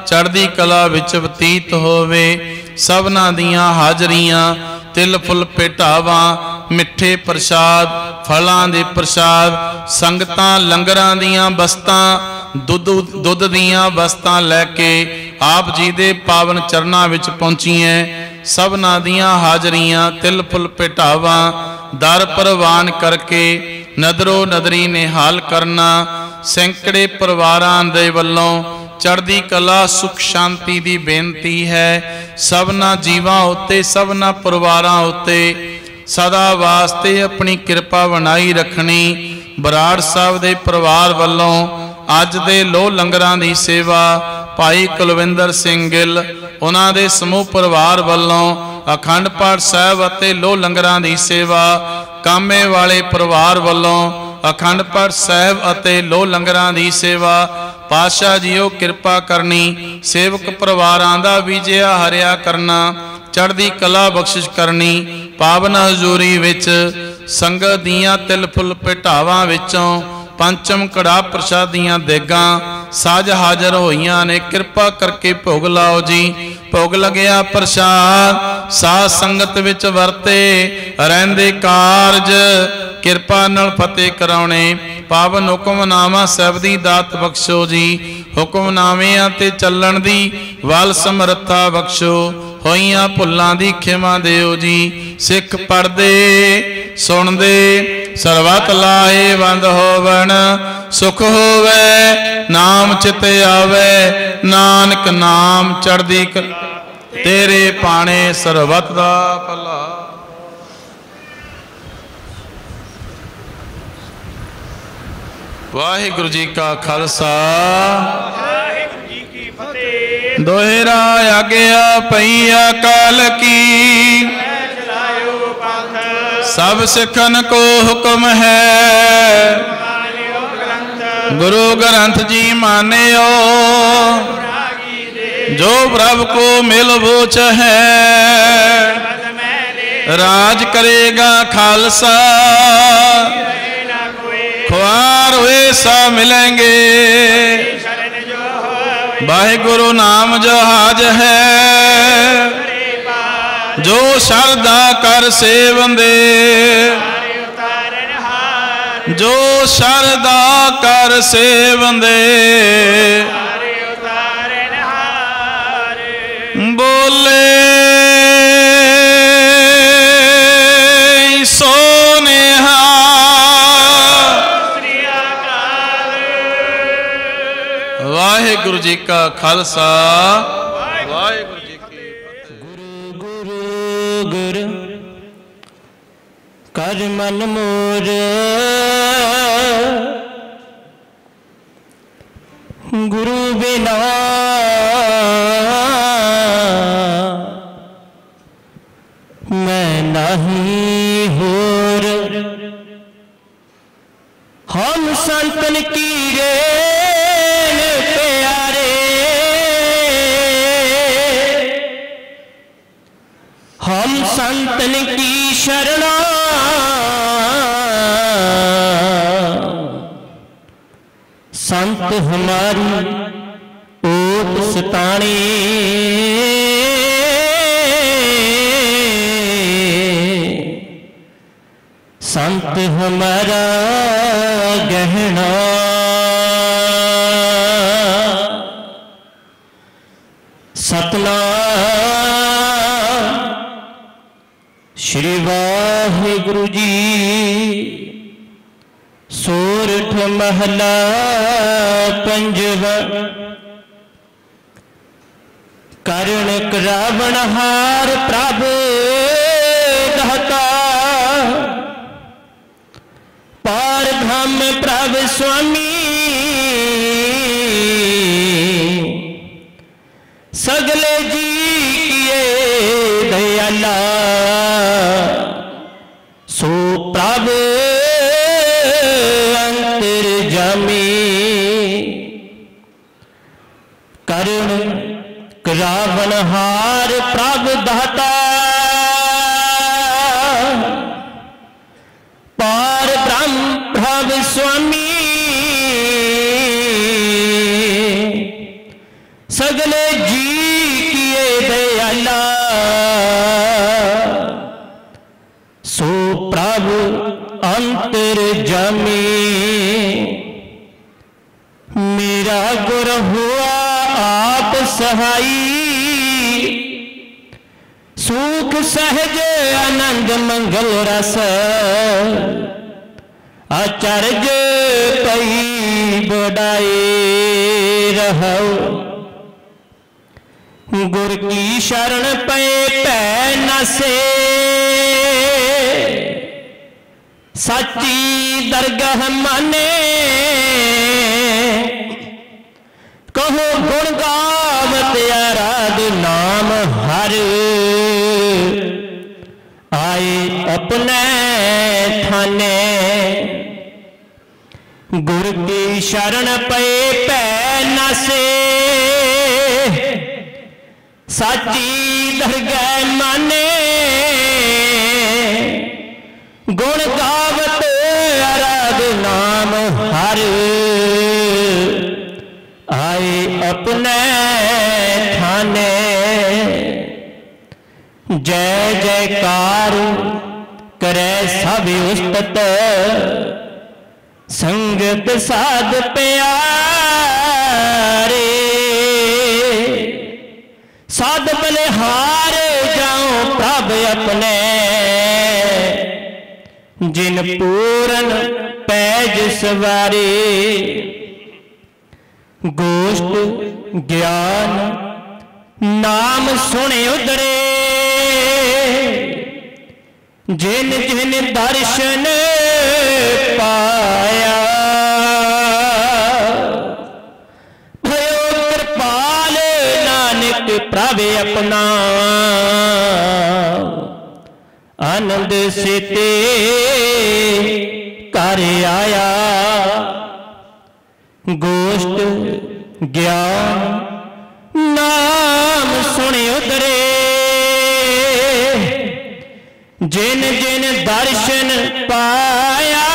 ਚੜ੍ਹਦੀ ਕਲਾ ਵਿੱਚ ਬਤੀਤ ਹੋਵੇ। ਸਭਨਾਂ ਦੀਆਂ ਹਾਜ਼ਰੀਆਂ ਤਿਲ ਫੁੱਲ ਭੇਟਾਵਾਂ, ਮਿੱਠੇ ਪ੍ਰਸ਼ਾਦ ਫਲਾਂ ਦੇ ਪ੍ਰਸ਼ਾਦ, ਸੰਗਤਾਂ ਲੰਗਰਾਂ ਦੀਆਂ ਬਸਤਾਂ ਦੁੱਧ ਦੀਆਂ ਬਸਤਾਂ ਲੈ ਕੇ ਆਪ ਜੀ ਦੇ ਪਾਵਨ ਚਰਨਾਂ ਵਿੱਚ ਪਹੁੰਚੀਆਂ। ਸਭਨਾਂ ਦੀਆਂ ਹਾਜ਼ਰੀਆਂ ਤਿਲ ਫੁੱਲ ਭੇਟਾਵਾਂ ਦਰ ਪ੍ਰਵਾਨ ਕਰਕੇ ਨਦਰੋ ਨਦਰੀ ਨਿਹਾਲ ਕਰਨਾ। ਸੈਂਕੜੇ ਪਰਿਵਾਰਾਂ ਦੇ ਵੱਲੋਂ ਚੜ੍ਹਦੀ ਕਲਾ ਸੁਖ ਸ਼ਾਂਤੀ ਦੀ ਬੇਨਤੀ ਹੈ। ਸਭਨਾਂ ਜੀਵਾਂ ਉੱਤੇ ਸਭਨਾਂ ਪਰਿਵਾਰਾਂ ਉੱਤੇ ਸਦਾ ਵਾਸਤੇ ਆਪਣੀ ਕਿਰਪਾ ਬਣਾਈ ਰੱਖਣੀ। ਬਰਾੜ ਸਾਹਿਬ ਦੇ ਪਰਿਵਾਰ ਵੱਲੋਂ ਅੱਜ ਦੇ ਲੋਹ ਲੰਗਰਾਂ ਦੀ ਸੇਵਾ ਭਾਈ ਕੁਲਵਿੰਦਰ ਸਿੰਘ ਗਿੱਲ, ਉਹਨਾਂ ਦੇ ਸਮੂਹ ਪਰਿਵਾਰ ਵੱਲੋਂ ਅਖੰਡ ਪਾਠ ਸਾਹਿਬ ਅਤੇ ਲੋਹ ਲੰਗਰਾਂ ਦੀ ਸੇਵਾ ਕਾਮੇ ਵਾਲੇ ਪਰਿਵਾਰ ਵੱਲੋਂ ਅਖੰਡ ਪਾਠ ਸਾਹਿਬ ਅਤੇ ਲੋਹ ਲੰਗਰਾਂ ਦੀ ਸੇਵਾ। ਪਾਤਸ਼ਾਹ ਜੀਓ ਕਿਰਪਾ ਕਰਨੀ, ਸੇਵਕ ਪਰਿਵਾਰਾਂ ਦਾ ਵਿਜਿਆ ਹਰਿਆ ਕਰਨਾ, ਚੜ੍ਹਦੀ ਕਲਾ ਬਖਸ਼ਿਸ਼ ਕਰਨੀ। ਪਾਵਨ ਹਜ਼ੂਰੀ ਵਿੱਚ ਸੰਗਤ ਦੀਆਂ ਤਿਲ ਫੁੱਲ ਭੇਟਾਵਾਂ ਵਿੱਚੋਂ ਪੰਚਮ ਕੜਾ ਪ੍ਰਸ਼ਾਦੀਆਂ ਦੇਗਾਂ ਸਾਜ ਹਾਜ਼ਰ ਹੋਈਆਂ ਨੇ। ਕਿਰਪਾ ਕਰਕੇ ਭੋਗ ਲਾਓ ਜੀ। ਭੋਗ ਲੱਗਿਆ ਪ੍ਰਸ਼ਾਦ ਸਾਧ ਸੰਗਤ ਵਿੱਚ ਵਰਤੇ ਰਹਿੰਦੇ ਕਾਰਜ ਕਿਰਪਾ ਨਾਲ ਫਤਿਹ ਕਰਾਉਣੇ। ਪਾਵਨ ਹੁਕਮਨਾਮਾ ਸਾਹਿਬ ਦੀ ਦਾਤ ਬਖਸ਼ੋ ਜੀ। ਹੁਕਮਨਾਮਿਆਂ ਤੇ ਚੱਲਣ ਦੀ ਵੱਲ ਸਮਰੱਥਾ ਬਖਸ਼ੋ। ਹੋਈਆਂ ਭੁੱਲਾਂ ਦੀ ਖਿਮਾ ਦਿਓ ਜੀ। ਸਿੱਖ ਪੜਦੇ ਸੁਣਦੇ ਸਰਬਤ ਲਾਹੇ ਬੰਦ ਹੋਵਣ, ਸੁਖ ਹੋਵੇ ਨਾਮ ਚਿਤ ਆਵੇ, ਨਾਨਕ ਨਾਮ ਚੜ੍ਹਦੀ ਤੇਰੇ ਪਾਣੇ ਸਰਬਤ ਦਾ ਭਲਾ। ਵਾਹਿਗੁਰੂ ਜੀ ਕਾ ਖਾਲਸਾ ਵਾਹਿਗੁਰੂ ਜੀ ਕੀ ਫਤਿਹ। ਦੋਹਰਾ ਆਗਿਆ ਪਈ ਅਕਾਲ ਕੀ, ਸਭ ਸਿੱਖਨ ਕੋ ਹੁਕਮ ਹੈ। ਗੁਰੂ ਗ੍ਰੰਥ ਜੀ ਮਾਨਿਓ, ਜੋ ਪ੍ਰਭ ਕੋ ਮਿਲ ਬੋਚ ਹੈ। ਰਾਜ ਕਰੇਗਾ ਖਾਲਸਾ, खुआर हुए सा मिलेंगे। वाहिगुरु नाम जहाज है, जो शरदा कर सेवंदे, जो शरदा कर सेवंदे। बोले वाहिगुरु जी का खालसा वाहिगुरु जी की फतेह। गुरु गुर कर मन मोर गुरु बिना मैं नहीं होर। हम संतन की रेन प्यारे, हम संतन की शरणा, संत हमारी ओट सताने। संत हमारा गहना, सतनाम श्री वाहिगुरु जी। सोरठ महला पंजवा। करुण करावनहार प्रभु दाता, पार ब्रह्म प्रभु स्वामी। सगले जी किए दयाला, सो प्रभु अंतर्यामी। करुण करावनहार प्रभु दाता, पार ब्रह्म प्रभु स्वामी। सगले जी किए दयाला, सो प्रभु अंतर्यामी। मेरा गुर हुआ आप सहाई, सुख सहज आनंद मंगल रस। आचार्य पई बड़ाई रहो, गुर की शरण पे पै नसे। सच्ची दरगाह माने, कहो गुण गावत आराध नाम हर। आए अपने थाने, गुर की शरण पे पै नसे। साची दरगाह माने, गुण गावत आराध नाम हर। आए अपने थाने, जय जयकार करे सब उस्तत। संगत साध प्यारे, साध बलिहार जाऊं प्रभ अपने। जिन पूरन पैज सवारे, गोष्ठ ज्ञान नाम सुने उदरे। जिन जिन दर्शन पाया, भयो कृपाल नानक प्रभ अपना। आनंद सिते कर आया, गोष्ठ ज्ञान नाम सुने उदरे। जिन जिन दर्शन पाया,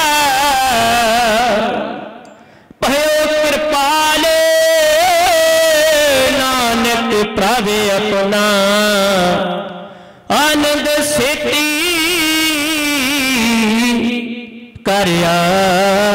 भयो कृपाल नानक प्रभ अपना। आनंद सिटी कर आया।